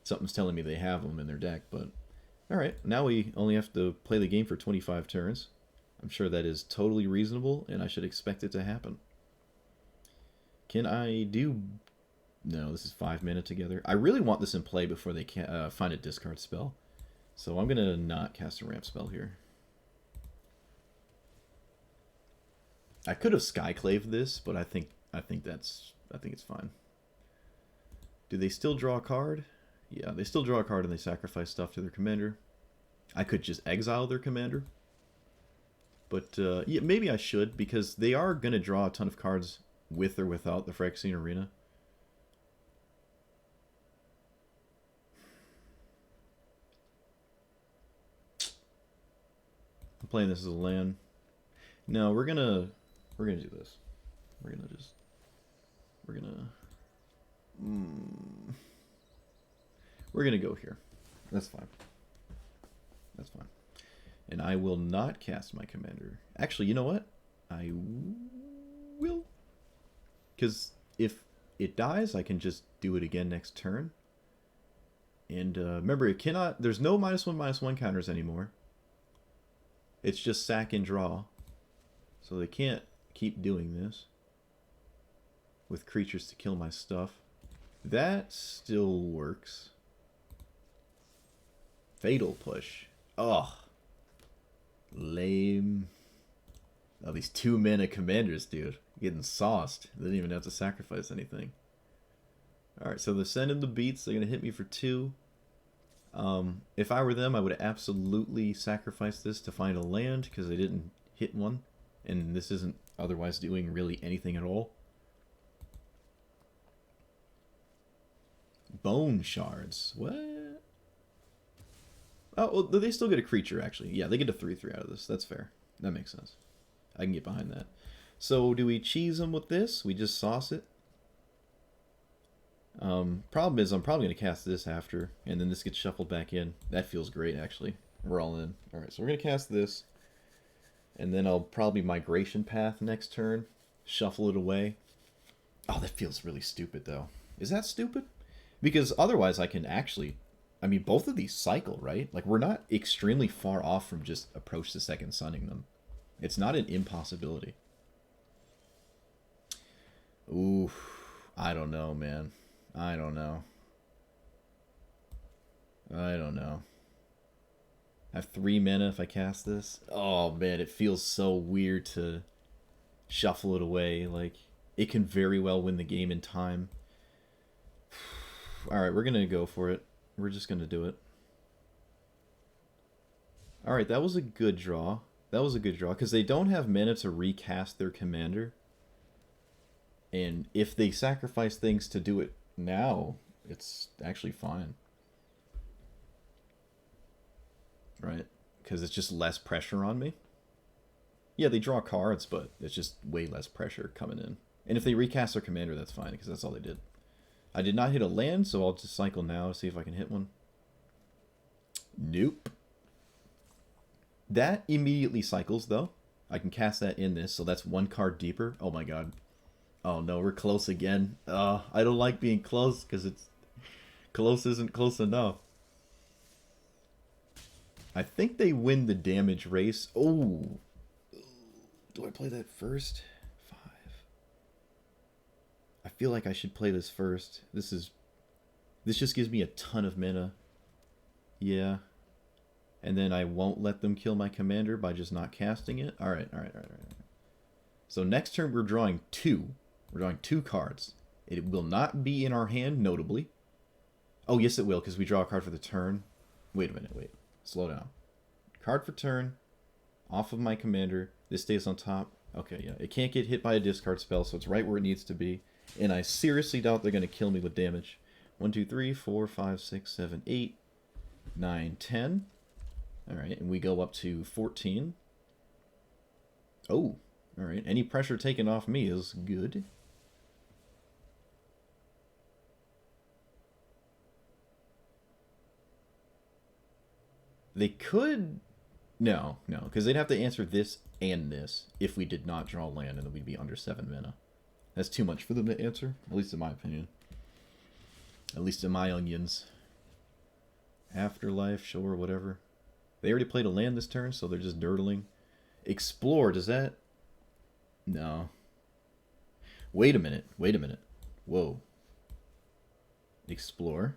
S1: Something's telling me they have them in their deck, but alright, now we only have to play the game for 25 turns. I'm sure that is totally reasonable, and I should expect it to happen. Can I do... No, this is 5 mana together. I really want this in play before they can find a discard spell. So I'm going to not cast a ramp spell here. I could have Skyclaved this, but I think it's fine. Do they still draw a card? Yeah, they still draw a card and they sacrifice stuff to their commander. I could just exile their commander. But yeah, maybe I should, because they are going to draw a ton of cards with or without the Phyrexian Arena. I'm playing this as a land. No, we're gonna do this. We're gonna go here. That's fine. That's fine. And I will not cast my commander. Actually, you know what? I will. Because if it dies, I can just do it again next turn. And remember, it cannot... There's no -1/-1 counters anymore. It's just sack and draw. So they can't keep doing this with creatures to kill my stuff. That still works. Fatal Push. Ugh. Lame. Oh, these 2 mana commanders, dude. Getting sauced. They didn't even have to sacrifice anything. Alright, so they're sending the beats. They're going to hit me for 2. If I were them, I would absolutely sacrifice this to find a land, because they didn't hit one. And this isn't otherwise doing really anything at all. Bone Shards. What? Oh, well, they still get a creature, actually. Yeah, they get a 3/3 out of this. That's fair. That makes sense. I can get behind that. So, do we cheese them with this? We just sauce it? Problem is, I'm probably going to cast this after, and then this gets shuffled back in. That feels great, actually. We're all in. Alright, so we're going to cast this, and then I'll probably Migration Path next turn, shuffle it away. Oh, that feels really stupid, though. Is that stupid? Because otherwise I can actually... I mean, both of these cycle, right? Like, we're not extremely far off from just Approach the Second Sunning them. It's not an impossibility. Ooh, I don't know, man. I don't know. I have 3 mana if I cast this. Oh, man, it feels so weird to shuffle it away. Like, it can very well win the game in time. Alright, we're going to go for it. We're just going to do it. Alright, that was a good draw. That was a good draw, because they don't have mana to recast their commander. And if they sacrifice things to do it now, it's actually fine. Right? Because it's just less pressure on me. Yeah, they draw cards, but it's just way less pressure coming in. And if they recast their commander, that's fine, because that's all they did. I did not hit a land, so I'll just cycle now to see if I can hit one. Nope. That immediately cycles, though. I can cast that in this, so that's 1 card deeper. Oh my god. Oh no, we're close again. I don't like being close, because it's... Close isn't close enough. I think they win the damage race. Oh. Do I play that first? I feel like I should play this first. This just gives me a ton of mana. Yeah. And then I won't let them kill my commander by just not casting it. Alright. So next turn we're drawing 2. We're drawing 2 cards. It will not be in our hand, notably. Oh, yes it will, because we draw a card for the turn. Wait a minute, wait. Slow down. Card for turn. Off of my commander. This stays on top. Okay, yeah. It can't get hit by a discard spell, so it's right where it needs to be. And I seriously doubt they're going to kill me with damage. 1, 2, 3, 4, 5, 6, 7, 8, 9, 10. Alright, and we go up to 14. Oh, alright. Any pressure taken off me is good. They could No, no, because they'd have to answer this and this if we did not draw land, and then we'd be under 7 mana. That's too much for them to answer, at least in my opinion. At least in my onions. Afterlife, sure, whatever. They already played a land this turn, so they're just dirtling. Explore, does that... No. Wait a minute, wait a minute. Whoa. Explore.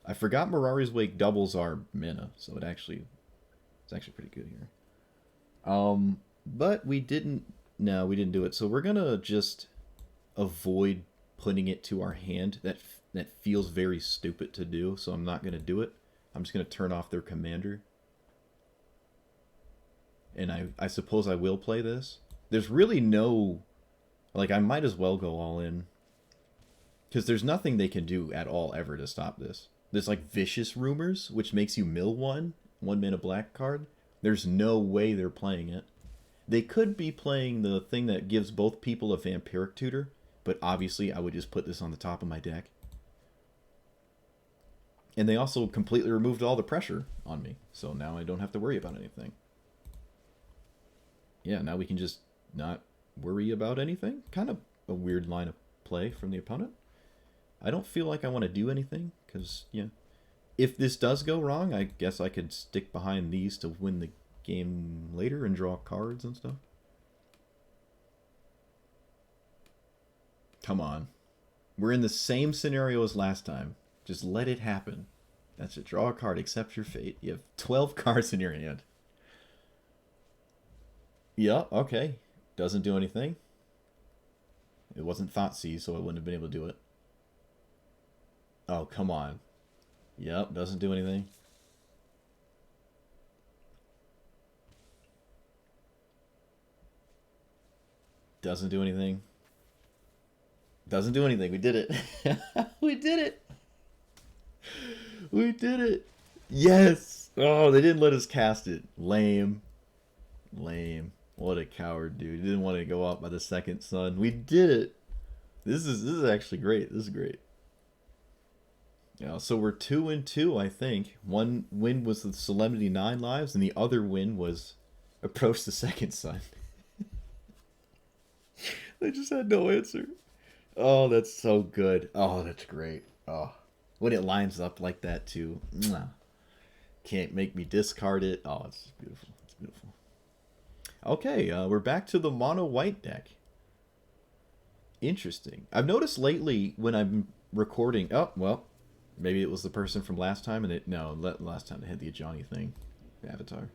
S1: I forgot Mirari's Wake doubles our mana, so it's actually pretty good here. But we didn't... No, we didn't do it. So we're gonna just avoid putting it to our hand. That feels very stupid to do, so I'm not gonna do it. I'm just gonna turn off their commander. And I suppose I will play this. There's really no... Like, I might as well go all in. Because there's nothing they can do at all ever to stop this. There's like Vicious Rumors, which makes you mill one mana black card. There's no way they're playing it. They could be playing the thing that gives both people a Vampiric Tutor, but obviously I would just put this on the top of my deck. And they also completely removed all the pressure on me, so now I don't have to worry about anything. Yeah, now we can just not worry about anything. Kind of a weird line of play from the opponent. I don't feel like I want to do anything, because, yeah. If this does go wrong, I guess I could stick behind these to win the game later and draw cards and stuff. Come on. We're in the same scenario as last time. Just let it happen. That's it. Draw a card, accept your fate. You have 12 cards in your hand. Yeah, okay. Doesn't do anything. It wasn't Thoughtseize, so I wouldn't have been able to do it. Oh, come on. Yep, doesn't do anything. Doesn't do anything. Doesn't do anything. We did it. We did it. We did it. Yes. Oh, they didn't let us cast it. Lame. Lame. What a coward, dude. Didn't want to go out by the second sun. We did it. This is actually great. This is great. Yeah, so we're 2-2, I think. One win was the Solemnity 9 lives, and the other win was Approach the Second Sun. They just had no answer. Oh, that's so good. Oh, that's great. Oh, when it lines up like that too. Can't make me discard it. Oh, it's beautiful. It's beautiful. Okay, we're back to the mono white deck. Interesting. I've noticed lately when I'm recording. Oh, well. Maybe it was the person from last time, and last time they had the Ajani thing, the Avatar.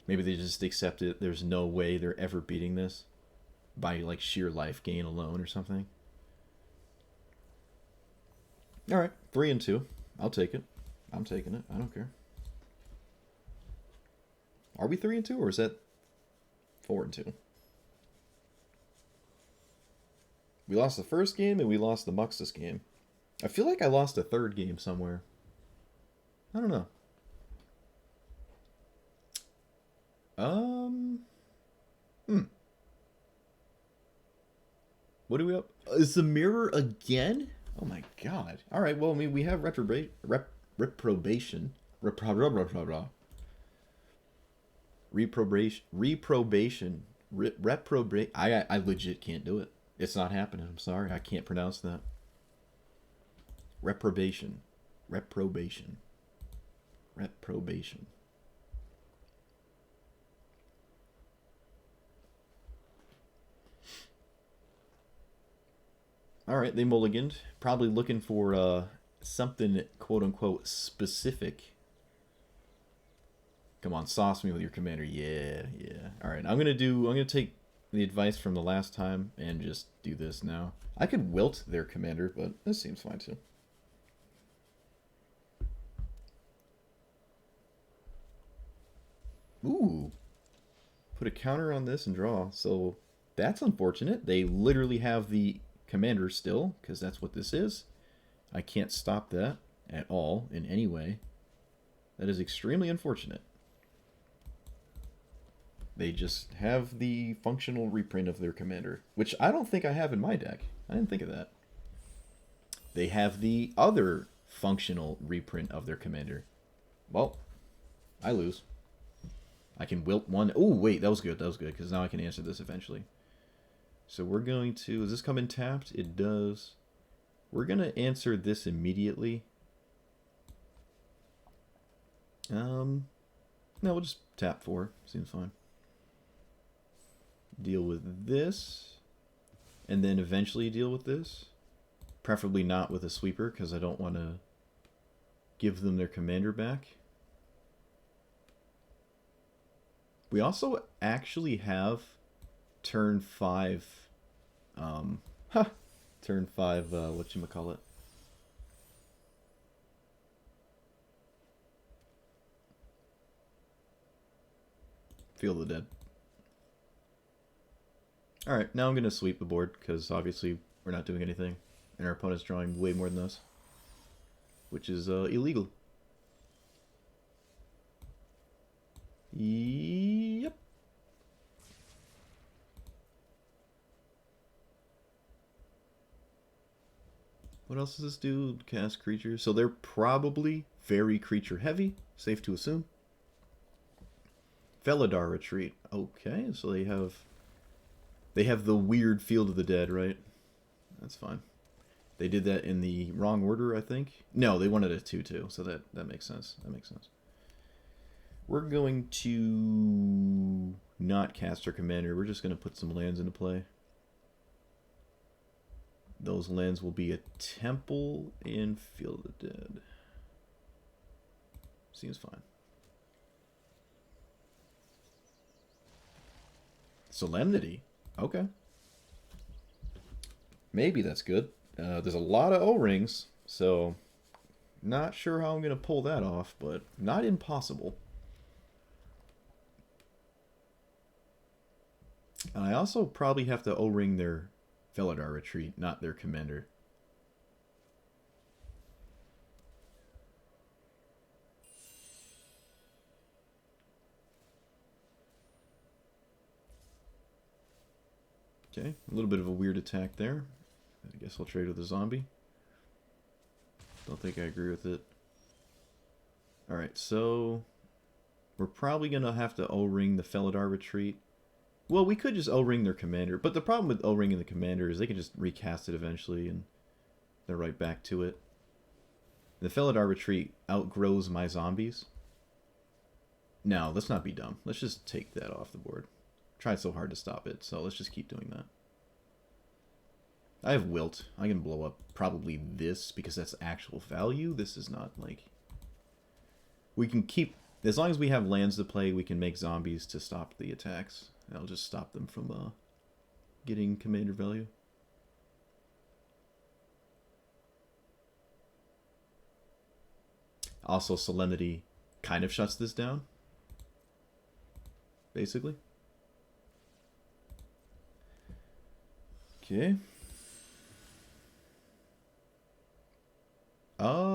S1: Maybe they just accept it. There's no way they're ever beating this by like sheer life gain alone or something. All right, 3-2. I'll take it. I'm taking it. I don't care. Are we 3-2, or is that 4-2? We lost the first game, and we lost the Muxus game. I feel like I lost a third game somewhere. I don't know. What do we up? Is the mirror again? Oh my god. Alright, well, I mean, we have reprobation. Reprobation. I legit can't do it. It's not happening. I'm sorry. I can't pronounce that. Reprobation. Reprobation. Reprobation. Alright, they mulliganed. Probably looking for something quote-unquote specific. Come on, sauce me with your commander. Yeah, yeah. Alright, I'm gonna take the advice from the last time and just do this now. I could wilt their commander, but this seems fine too. Ooh. Put a counter on this and draw. So that's unfortunate. They literally have the commander still, because that's what this is. I can't stop that at all in any way. That is extremely unfortunate. They just have the functional reprint of their commander, which I don't think I have in my deck. I didn't think of that. They have the other functional reprint of their commander. Well, I lose. I can wilt one. Oh, wait, that was good. That was good, because now I can answer this eventually. So we're going to... Does this come in tapped? It does. We're going to answer this immediately. No, we'll just tap 4. Seems fine. Deal with this. And then eventually deal with this. Preferably not with a sweeper, because I don't want to give them their commander back. We also actually have turn 5... turn 5, whatchamacallit? Field of the Dead. Alright, now I'm going to sweep the board, because obviously we're not doing anything. And our opponent's drawing way more than us. Which is illegal. Yep. What else does this do? Cast creatures. So they're probably very creature heavy. Safe to assume. Felidar Retreat. Okay, so they have the weird Field of the Dead, right? That's fine. They did that in the wrong order, I think. No, they wanted a 2/2, so that makes sense. That makes sense. We're going to not cast our commander. We're just going to put some lands into play. Those lands will be a Temple and Field of the Dead. Seems fine. Solemnity. Okay. Maybe that's good. There's a lot of O-rings, so not sure how I'm going to pull that off, but not impossible. I also probably have to O-ring their Felidar Retreat, not their commander. Okay, a little bit of a weird attack there. I guess I'll trade with a zombie. Don't think I agree with it. Alright, so we're probably going to have to O-ring the Felidar Retreat. Well, we could just O-ring their commander, but the problem with O-ringing the commander is they can just recast it eventually and they're right back to it. The Felidar Retreat outgrows my zombies. No, let's not be dumb. Let's just take that off the board. Tried so hard to stop it, so let's just keep doing that. I have Wilt. I can blow up probably this because that's actual value. This is not like... We can keep... As long as we have lands to play, we can make zombies to stop the attacks. That'll just stop them from getting commander value. Also, Solemnity kind of shuts this down. Basically. Okay.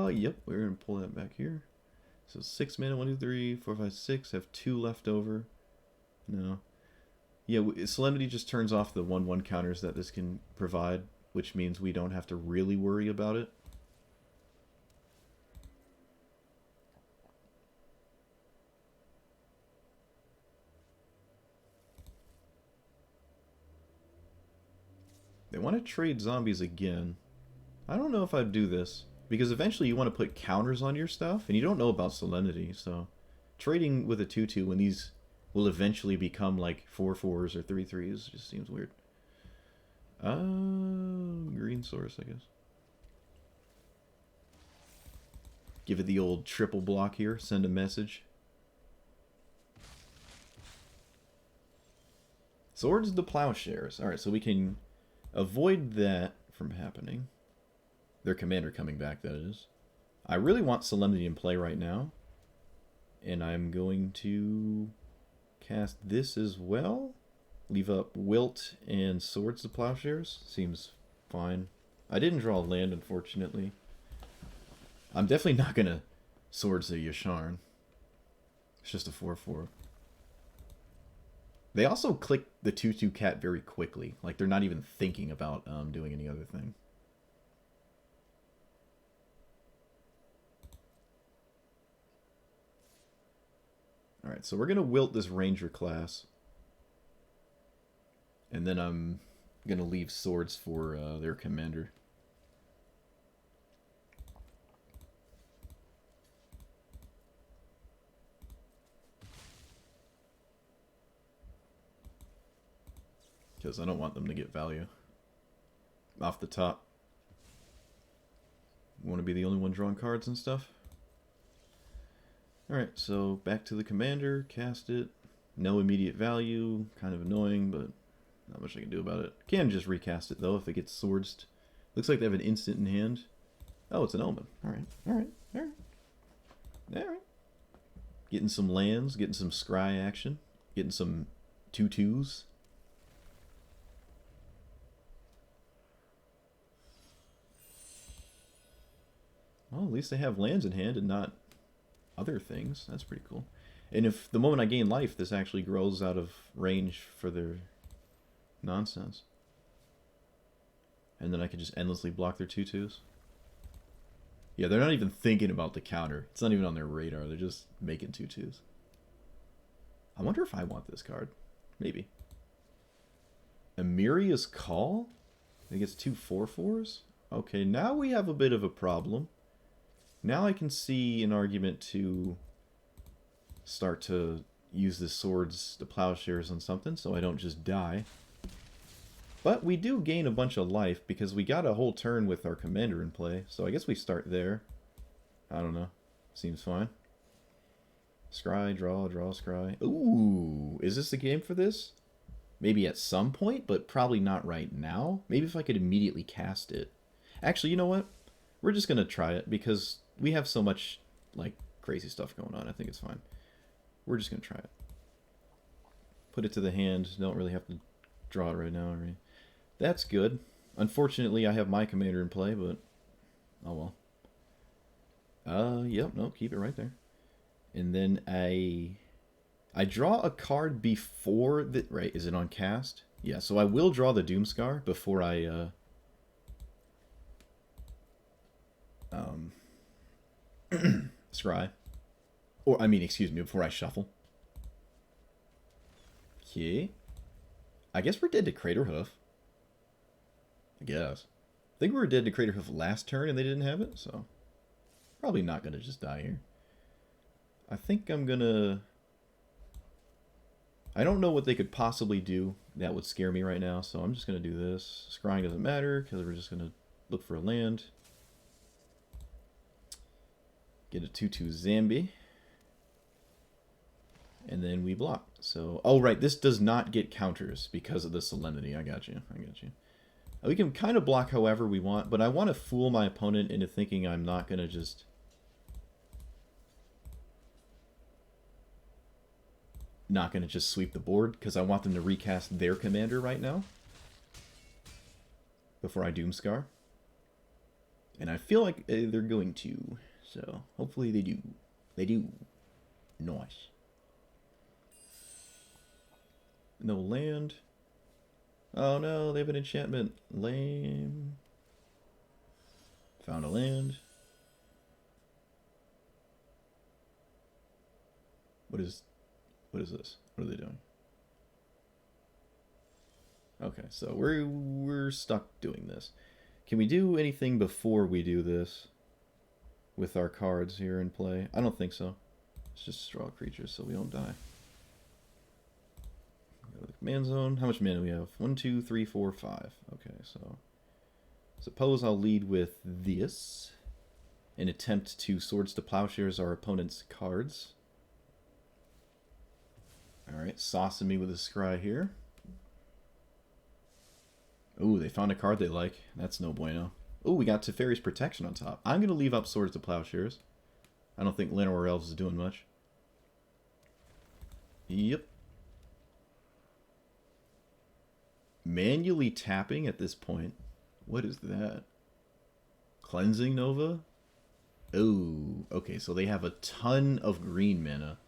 S1: Yep, we're going to pull that back here. So 6 mana, 1, 2, 3, 4, 5, 6. Have 2 left over. No. Yeah, Solemnity just turns off the 1/1 counters that this can provide, which means we don't have to really worry about it. They want to trade zombies again. I don't know if I'd do this, because eventually you want to put counters on your stuff, and you don't know about Solemnity, so trading with a 2/2 when these will eventually become like 4/4s or 3/3s just seems weird. Green source, I guess. Give it the old triple block here, send a message. Swords of the Plowshares. Alright, so we can avoid that from happening. Their commander coming back, that is. I really want Solemnity in play right now. And I'm going to cast this as well. Leave up Wilt and Swords of Plowshares. Seems fine. I didn't draw a land, unfortunately. I'm definitely not going to Swords of Yasharn. It's just a 4/4. They also click the 2/2 cat very quickly. Like, they're not even thinking about doing any other thing. Alright, so we're going to wilt this Ranger class. And then I'm going to leave swords for their commander. Because I don't want them to get value off the top. Want to be the only one drawing cards and stuff. Alright, so back to the commander, cast it. No immediate value, kind of annoying, but not much I can do about it. Can just recast it though if it gets swords. Looks like they have an instant in hand. Oh, it's an omen. Alright, alright, alright. Alright. Getting some lands, getting some scry action, getting some 2/2s. Well, at least they have lands in hand and not other things. That's pretty cool. And if the moment I gain life, this actually grows out of range for their nonsense. And then I can just endlessly block their 2/2s. Yeah, they're not even thinking about the counter. It's not even on their radar. They're just making 2/2s. I wonder if I want this card. Maybe. Emiria's Call? It gets 2 4/4s? Okay, now we have a bit of a problem. Now I can see an argument to start to use the swords, the plowshares on something, so I don't just die. But we do gain a bunch of life because we got a whole turn with our commander in play, so I guess we start there. I don't know. Seems fine. Scry, draw, scry. Ooh, is this the game for this? Maybe at some point, but probably not right now. Maybe if I could immediately cast it. Actually, you know what? We're just going to try it because we have so much like crazy stuff going on. I think it's fine. We're just going to try it. Put it to the hand. Don't really have to draw it right now. Right? That's good. Unfortunately, I have my commander in play, but oh well. Yep, no, keep it right there. And then I draw a card before the... Right, is it on cast? Yeah, so I will draw the Doomscar before I... scry. Or, I mean, excuse me, before I shuffle. Okay. I guess we're dead to Craterhoof. I guess. I think we were dead to Craterhoof last turn and they didn't have it, so... Probably not going to just die here. I think I'm going to... I don't know what they could possibly do that would scare me right now, so I'm just going to do this. Scrying doesn't matter, because we're just going to look for a land. Get a 2/2 Zambi. And then we block. So, oh right, this does not get counters because of the Solemnity. I got you. We can kind of block however we want, but I want to fool my opponent into thinking I'm not going to just... Not going to just sweep the board, because I want them to recast their commander right now. Before I Doomscar. And I feel like they're going to. So, hopefully they do. They do. Nice. No land. Oh no, they have an enchantment. Lame. Found a land. What is this? What are they doing? Okay, so we're stuck doing this. Can we do anything before we do this with our cards here in play? I don't think so. Let's just draw creatures so we don't die. Go to the command zone. How much mana do we have? 1, 2, 3, 4, 5. Okay, so suppose I'll lead with this and attempt to Swords to Plowshares our opponent's cards. Alright, saucing me with a scry here. Ooh, they found a card they like. That's no bueno. Ooh, we got Teferi's Protection on top. I'm going to leave up Swords to Plowshares. I don't think Llanowar Elves is doing much. Yep. Manually tapping at this point. What is that? Cleansing Nova? Oh, okay, so they have a ton of green mana.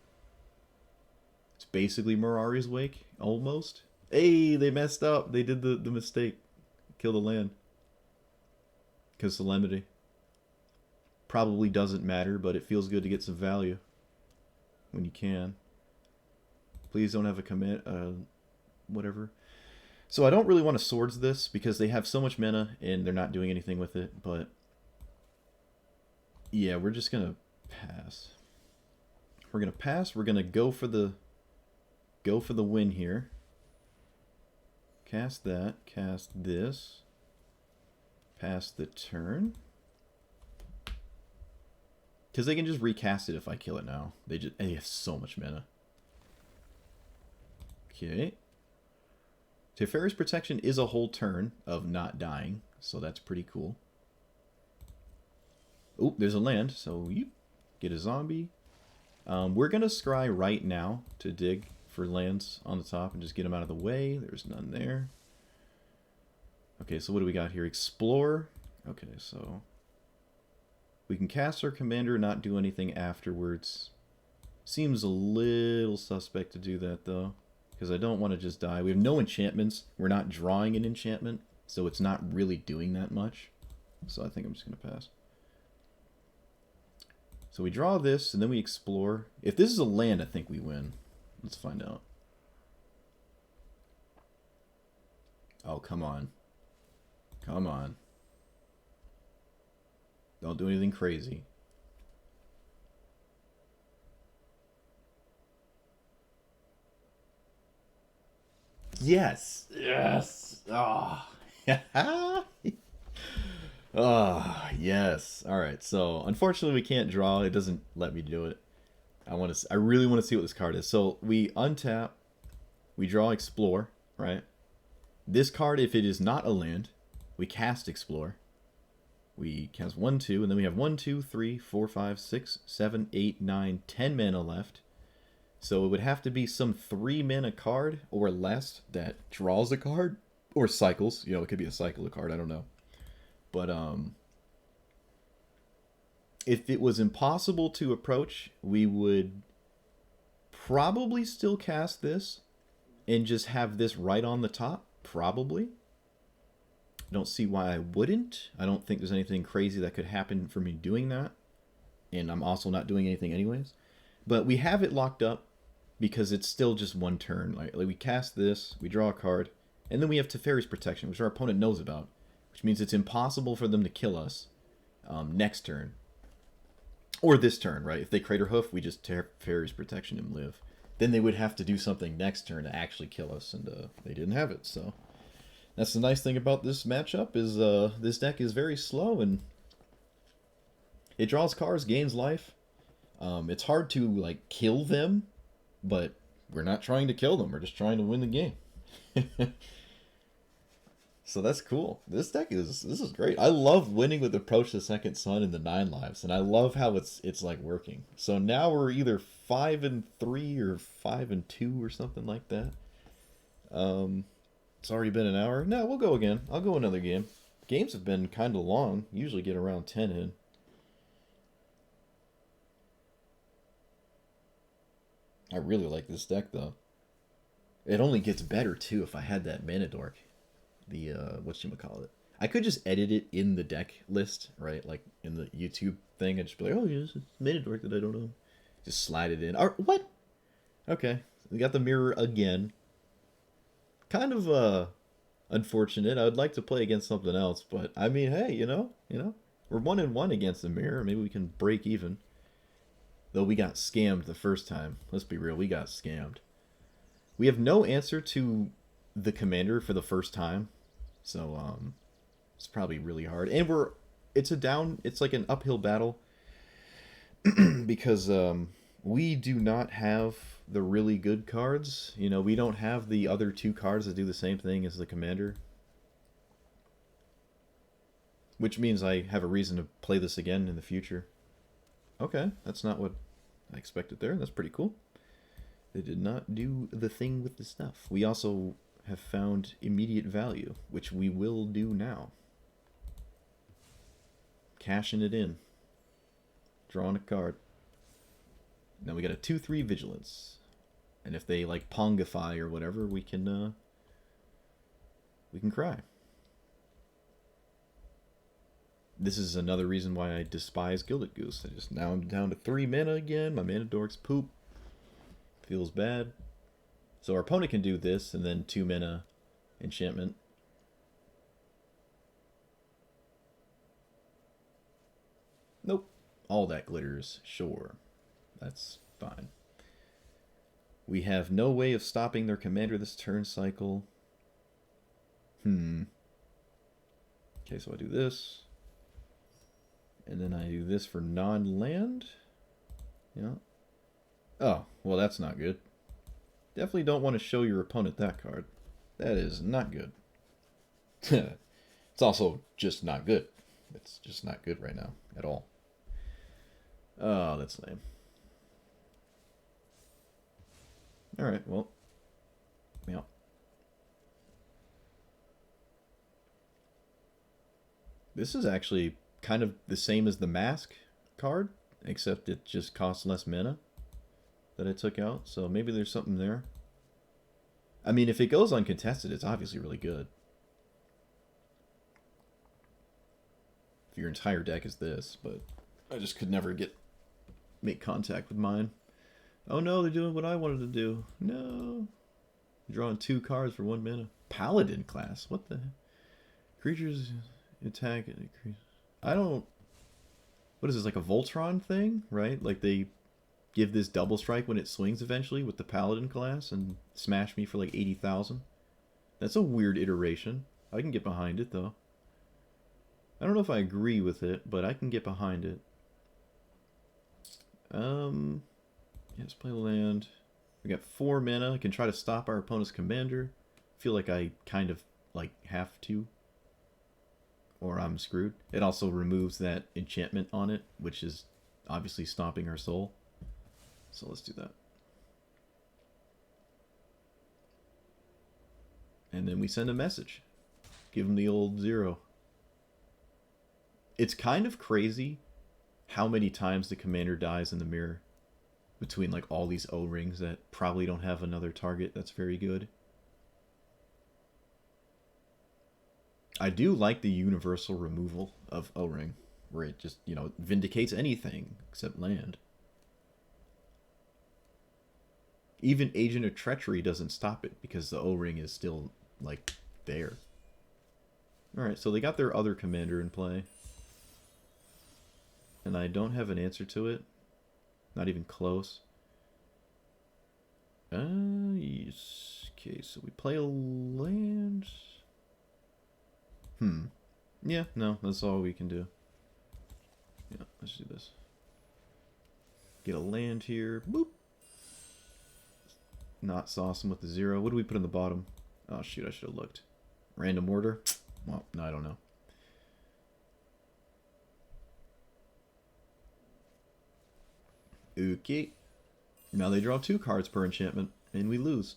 S1: It's basically Mirari's Wake, almost. Hey, they messed up. They did the mistake. Kill the land. Because Solemnity. Probably doesn't matter, but it feels good to get some value. When you can. Please don't have a command, whatever. So I don't really want to swords this because they have so much mana and they're not doing anything with it, but yeah, we're just gonna pass. We're gonna pass, we're gonna go for the win here. Cast that, cast this. Pass the turn. Because they can just recast it if I kill it now. They have so much mana. Okay. Teferi's Protection is a whole turn of not dying, so that's pretty cool. Oh, there's a land, so you get a zombie. We're going to scry right now to dig for lands on the top and just get them out of the way. There's none there. Okay, so what do we got here? Explore. Okay, so we can cast our commander, not do anything afterwards. Seems a little suspect to do that, though, because I don't want to just die. We have no enchantments. We're not drawing an enchantment, so it's not really doing that much. So I think I'm just going to pass. So we draw this, and then we explore. If this is a land, I think we win. Let's find out. Oh, come on. Come on. Don't do anything crazy. Yes! Yes! Ah! Oh. Ah, yes. Alright, so unfortunately we can't draw. It doesn't let me do it. I really want to see what this card is. So we untap, we draw Explore, right? This card, if it is not a land, we cast Explore. We cast 1, 2, and then we have 1, 2, 3, 4, 5, 6, 7, 8, 9, 10 mana left. So it would have to be some 3 mana card or less that draws a card or cycles. You know, it could be a cycle of card, I don't know. But if it was impossible to approach, we would probably still cast this and just have this right on the top, probably. I don't see why I wouldn't. I don't think there's anything crazy that could happen for me doing that. And I'm also not doing anything anyways. But we have it locked up because it's still just one turn. Like we cast this, we draw a card, and then we have Teferi's Protection, which our opponent knows about. Which means it's impossible for them to kill us next turn. Or this turn, right? If they Crater Hoof, we just Teferi's Protection and live. Then they would have to do something next turn to actually kill us, and they didn't have it, so... That's the nice thing about this matchup, is this deck is very slow, and it draws cards, gains life. It's hard to, like, kill them, but we're not trying to kill them, we're just trying to win the game. So that's cool. This is great. I love winning with Approach the Second Sun in the 9 lives, and I love how it's like working. So now we're either 5-3 or 5-2 or something like that. It's already been an hour. No, we'll go again. I'll go another game. Games have been kind of long. Usually get around 10 in. I really like this deck, though. It only gets better, too, if I had that Mana Dork. The, whatchamacallit. I could just edit it in the deck list, right? Like, in the YouTube thing. I'd just be like, oh, yes, it's Mana Dork that I don't know. Just slide it in. What? Okay. We got the mirror again. Kind of unfortunate. I would like to play against something else, but I mean, hey, you know, we're 1-1 against the mirror. Maybe we can break even. Though we got scammed the first time. Let's be real, we got scammed. We have no answer to the commander for the first time, so it's probably really hard. And it's like an uphill battle because we do not have the really good cards. You know, we don't have the other 2 cards that do the same thing as the commander. Which means I have a reason to play this again in the future. Okay, that's not what I expected there. That's pretty cool. They did not do the thing with the stuff. We also have found immediate value, which we will do now. Cashing it in. Drawing a card. Now we got a 2/3 vigilance. And if they like Pongify or whatever, we can cry. This is another reason why I despise Gilded Goose. Now I'm down to 3 mana again. My Mana Dork's poop. Feels bad. So our opponent can do this, and then 2 mana enchantment. Nope. All that glitters. Sure. That's fine. We have no way of stopping their commander this turn cycle. Okay, so I do this. And then I do this for non-land. Yeah. Oh, well, that's not good. Definitely don't want to show your opponent that card. That is not good. It's also just not good. It's just not good right now at all. Oh, that's lame. Alright, well. Yeah. This is actually kind of the same as the Mask card, except it just costs less mana that I took out, so maybe there's something there. I mean, if it goes uncontested, it's obviously really good. If your entire deck is this, but I just could never make contact with mine. Oh no, they're doing what I wanted to do. No. Drawing 2 cards for 1 mana. Paladin class. What the heck? Creatures attack. I don't... What is this, like a Voltron thing? Right? Like they give this double strike when it swings eventually with the Paladin class and smash me for like 80,000. That's a weird iteration. I can get behind it though. I don't know if I agree with it, but I can get behind it. Yes, play land. We got 4 mana. I can try to stop our opponent's commander. Feel like I kind of like have to, or I'm screwed. It also removes that enchantment on it, which is obviously stomping our soul. So let's do that. And then we send a message. Give him the old 0. It's kind of crazy how many times the commander dies in the mirror between like all these O-rings that probably don't have another target that's very good. I do like the universal removal of O-ring, where it just, you know, vindicates anything except land. Even Agent of Treachery doesn't stop it because the O-ring is still, like, there. Alright, so they got their other commander in play. And I don't have an answer to it. Not even close. Yes. Okay, so we play a land. Yeah, no, that's all we can do. Yeah, let's do this. Get a land here. Boop. Not awesome with the 0. What do we put in the bottom? Oh, shoot, I should have looked. Random order? Well, no, I don't know. Okay. Now they draw 2 cards per enchantment, and we lose.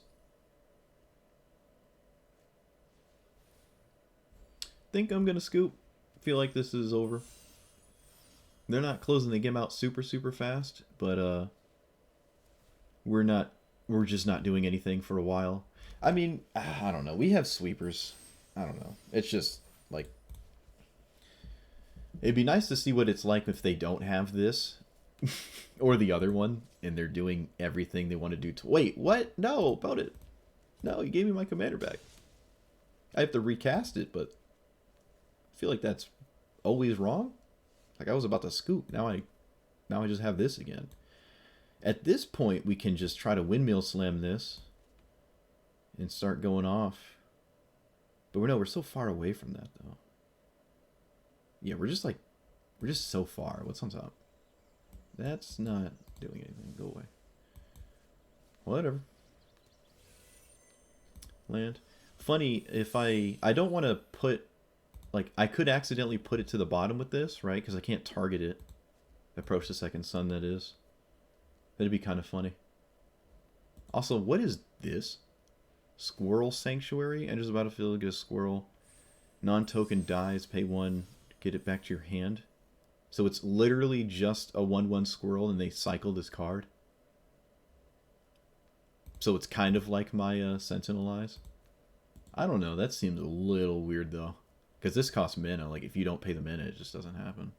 S1: Think I'm gonna scoop. Feel like this is over. They're not closing the game out super fast, but we're just not doing anything for a while. I mean, I don't know. We have sweepers. I don't know. It's just like, it'd be nice to see what it's like if they don't have this or the other one and they're doing everything they want to do to... Wait, what? No, about it. No, you gave me my commander back. I have to recast it, but I feel like that's always wrong. Like I was about to scoop. Now I just have this again. At this point, we can just try to windmill slam this and start going off. But we're so far away from that, though. Yeah, we're just so far. What's on top? That's not doing anything. Go away. Whatever. Land. Funny, if I don't want to put, like, I could accidentally put it to the bottom with this, right? Because I can't target it. Approach the second sun, that is. That'd be kind of funny. Also, what is this? Squirrel Sanctuary? Enters the battlefield, get a squirrel. Non-token dies, pay 1, get it back to your hand. So it's literally just a 1/1 squirrel and they cycle this card. So it's kind of like my Sentinel Eyes. I don't know, that seems a little weird though. Because this costs mana, like if you don't pay the mana, it just doesn't happen.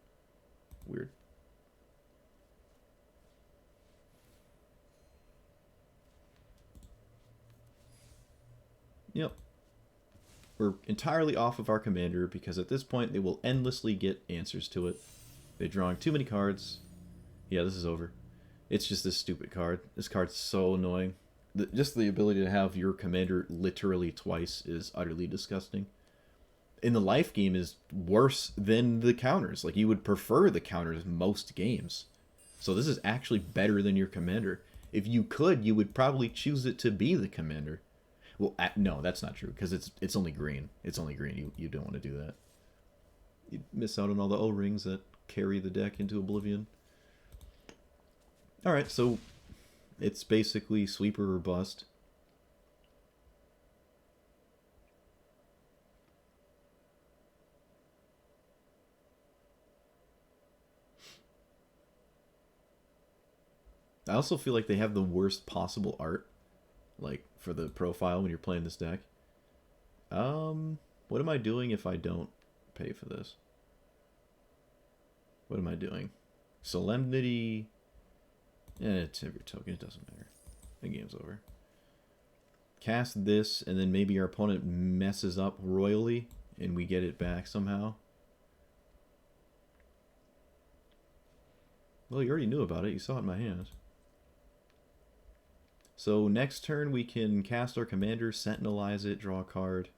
S1: Weird. Yep. We're entirely off of our commander because at this point they will endlessly get answers to it. They're drawing too many cards. Yeah, this is over. It's just this stupid card. This card's so annoying. Just the ability to have your commander literally twice is utterly disgusting. In the life game is worse than the counters. Like, you would prefer the counters most games. So this is actually better than your commander. If you could, you would probably choose it to be the commander. Well, no, that's not true, because it's only green. It's only green. You don't want to do that. You miss out on all the O-rings that carry the deck into oblivion. Alright, so it's basically sweeper or bust. I also feel like they have the worst possible art, like, for the profile when you're playing this deck. What am I doing if I don't pay for this? What am I doing? Solemnity. It's every token. It doesn't matter. The game's over. Cast this, and then maybe our opponent messes up royally, and we get it back somehow. Well, you already knew about it. You saw it in my hand. So next turn we can cast our commander, sentinelize it, draw a card.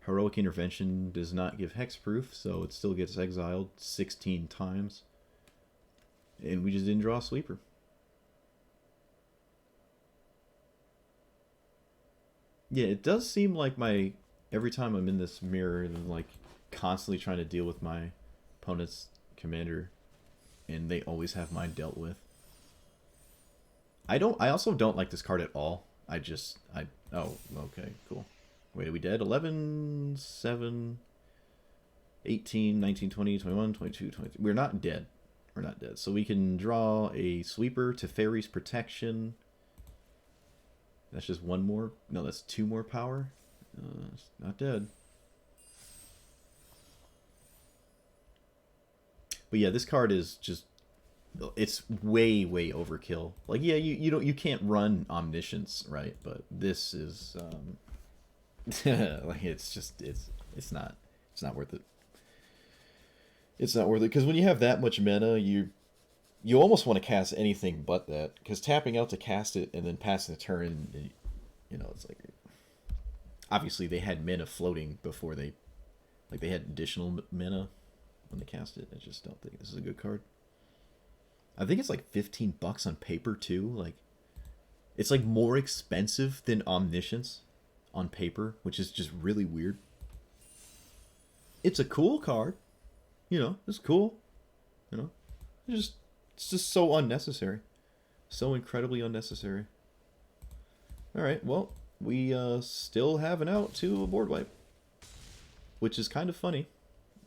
S1: Heroic Intervention does not give hexproof, so it still gets exiled 16 times. And we just didn't draw a sweeper. Yeah, it does seem like every time I'm in this mirror, I'm like constantly trying to deal with my opponent's commander, and they always have mine dealt with. I also don't like this card at all. Oh, okay, cool. Wait, are we dead? 11, 7, 18, 19, 20, 21, 22, 23. We're not dead. We're not dead. So we can draw a sweeper to Fairy's Protection. That's just one more. No, that's two more power. It's not dead. But yeah, this card is just... It's way overkill. Like, yeah, you can't run Omniscience, right? But this is like, it's not worth it. It's not worth it because when you have that much mana, you almost want to cast anything but that, because tapping out to cast it and then passing the turn, it's like, obviously they had mana floating before they had additional mana when they cast it. I just don't think this is a good card. I think it's like $15 on paper too. Like, it's like more expensive than Omniscience on paper, which is just really weird. It's a cool card, it's cool, it's just so unnecessary, so incredibly unnecessary. All right, well, we still have an out to a board wipe, which is kind of funny,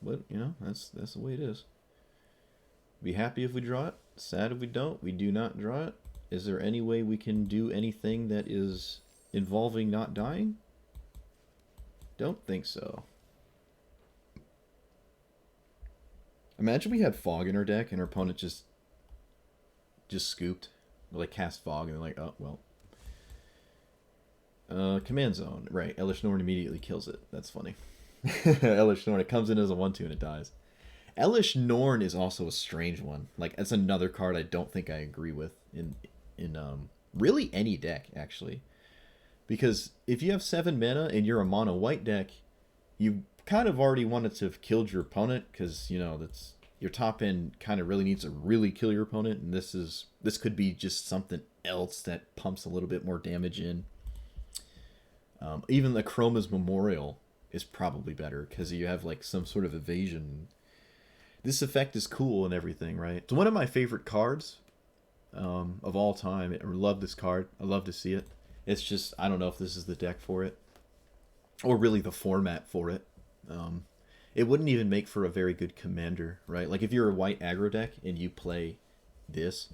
S1: but that's the way it is. Be happy if we draw it. Sad if we don't. We do not draw it. Is there any way we can do anything that is involving not dying? Don't think so. Imagine we had Fog in our deck and our opponent just scooped. Like, cast Fog and they're like, oh, well. Command Zone. Right. Elish Norn immediately kills it. That's funny. Elish Norn. It comes in as a 1/2 and it dies. Elish Norn is also a strange one. Like, that's another card I don't think I agree with in really any deck, actually. Because if you have 7 mana and you're a mono white deck, you kind of already wanted to have killed your opponent, because that's your top end kind of really needs to really kill your opponent, and this could be just something else that pumps a little bit more damage in. Even the Chroma's Memorial is probably better because you have like some sort of evasion. This effect is cool and everything, right? It's one of my favorite cards of all time. I love this card. I love to see it. It's just, I don't know if this is the deck for it, or really the format for it. It wouldn't even make for a very good commander, right? Like, if you're a white aggro deck and you play this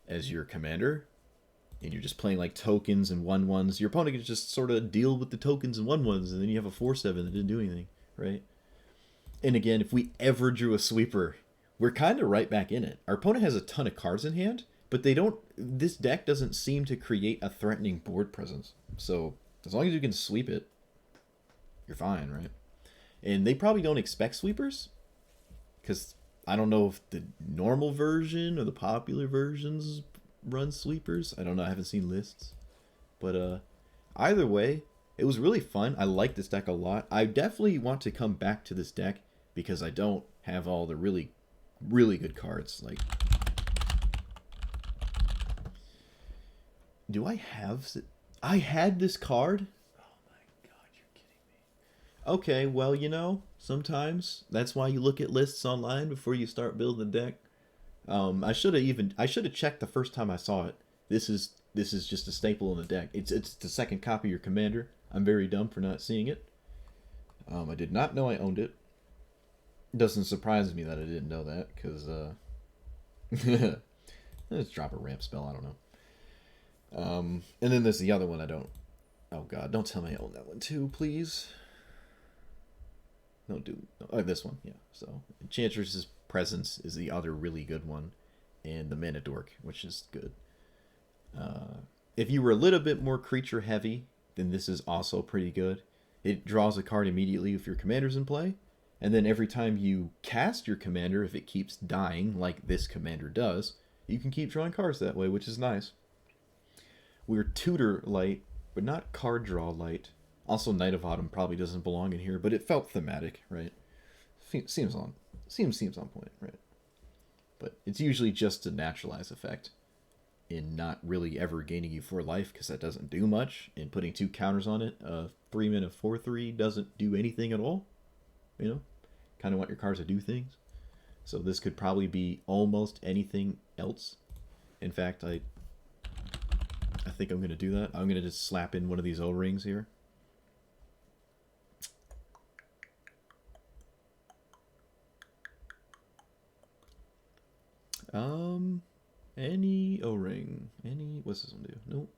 S1: as your commander, and you're just playing like tokens and 1/1s, your opponent can just sort of deal with the tokens and 1/1s, and then you have a 4/7 that didn't do anything, right? And again, if we ever drew a sweeper, we're kind of right back in it. Our opponent has a ton of cards in hand, but they don't. This deck doesn't seem to create a threatening board presence. So As long as you can sweep it, you're fine, right? And they probably don't expect sweepers, because I don't know if the normal version or the popular versions run sweepers. I don't know. I haven't seen lists. But either way, it was really fun. I like this deck a lot. I definitely want to come back to this deck because I don't have all the really, really good cards. Like, do I have... I had this card? Oh my god, you're kidding me. Okay, well, you know, sometimes that's why you look at lists online before you start building the deck. I should have checked the first time I saw it. This is just a staple in the deck. It's the second copy of your commander. I'm very dumb for not seeing it. I did not know I owned it. It doesn't surprise me that I didn't know that, because let's drop a ramp spell, I don't know. And then there's the other one I don't... Oh god, don't tell me I own that one too, please. No, dude. No. Oh, this one, yeah. So, Enchantress's Presence is the other really good one, and the Mana Dork, which is good. If you were a little bit more creature heavy, then this is also pretty good. It draws a card immediately if your commander's in play, and then every time you cast your commander, if it keeps dying, like this commander does, you can keep drawing cards that way, which is nice. We're Tutor light, but not card draw light. Also, Knight of Autumn probably doesn't belong in here, but it felt thematic, right? Seems on point, right? But it's usually just a naturalize effect, in not really ever gaining you 4 life, because that doesn't do much. And putting 2 counters on it, 3-mana 4/3 doesn't do anything at all. You know, kind of want your cards to do things. So this could probably be almost anything else. In fact, I think I'm going to do that. I'm going to just slap in one of these O-rings here. Any O-ring. What's this one do? Nope.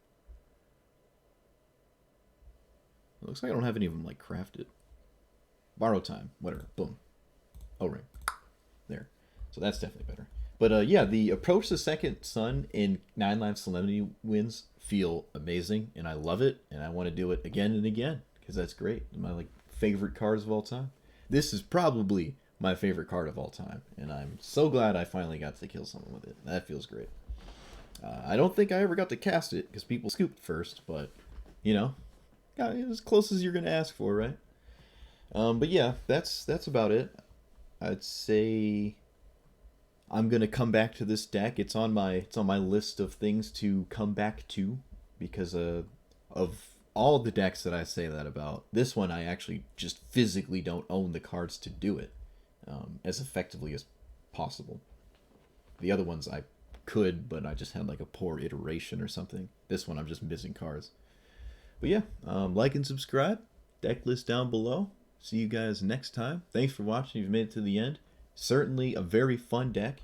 S1: It looks like I don't have any of them, like, crafted. Borrow time. Whatever. Boom. O-ring. There. So that's definitely better. But, yeah, the Approach the Second Sun in 9-life Solemnity wins feel amazing, and I love it, and I want to do it again and again, because that's great. My, like, favorite cards of all time. This is probably my favorite card of all time, and I'm so glad I finally got to kill someone with it. That feels great. I don't think I ever got to cast it, because people scooped first, but, you know, got as close as you're going to ask for, right? But yeah, that's about it. I'd say I'm going to come back to this deck. It's on my list of things to come back to, because of all the decks that I say that about. This one I actually just physically don't own the cards to do it as effectively as possible. The other ones I could, but I just had like a poor iteration or something. This one I'm just missing cards. But yeah, like and subscribe. Deck list down below. See you guys next time. Thanks for watching. You've made it to the end. Certainly a very fun deck,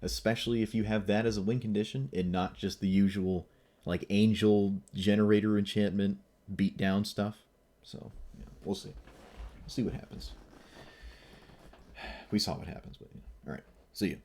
S1: especially if you have that as a win condition and not just the usual like angel generator enchantment beat down stuff. So yeah, we'll see. We'll see what happens. We saw what happens, but yeah. All right. See you.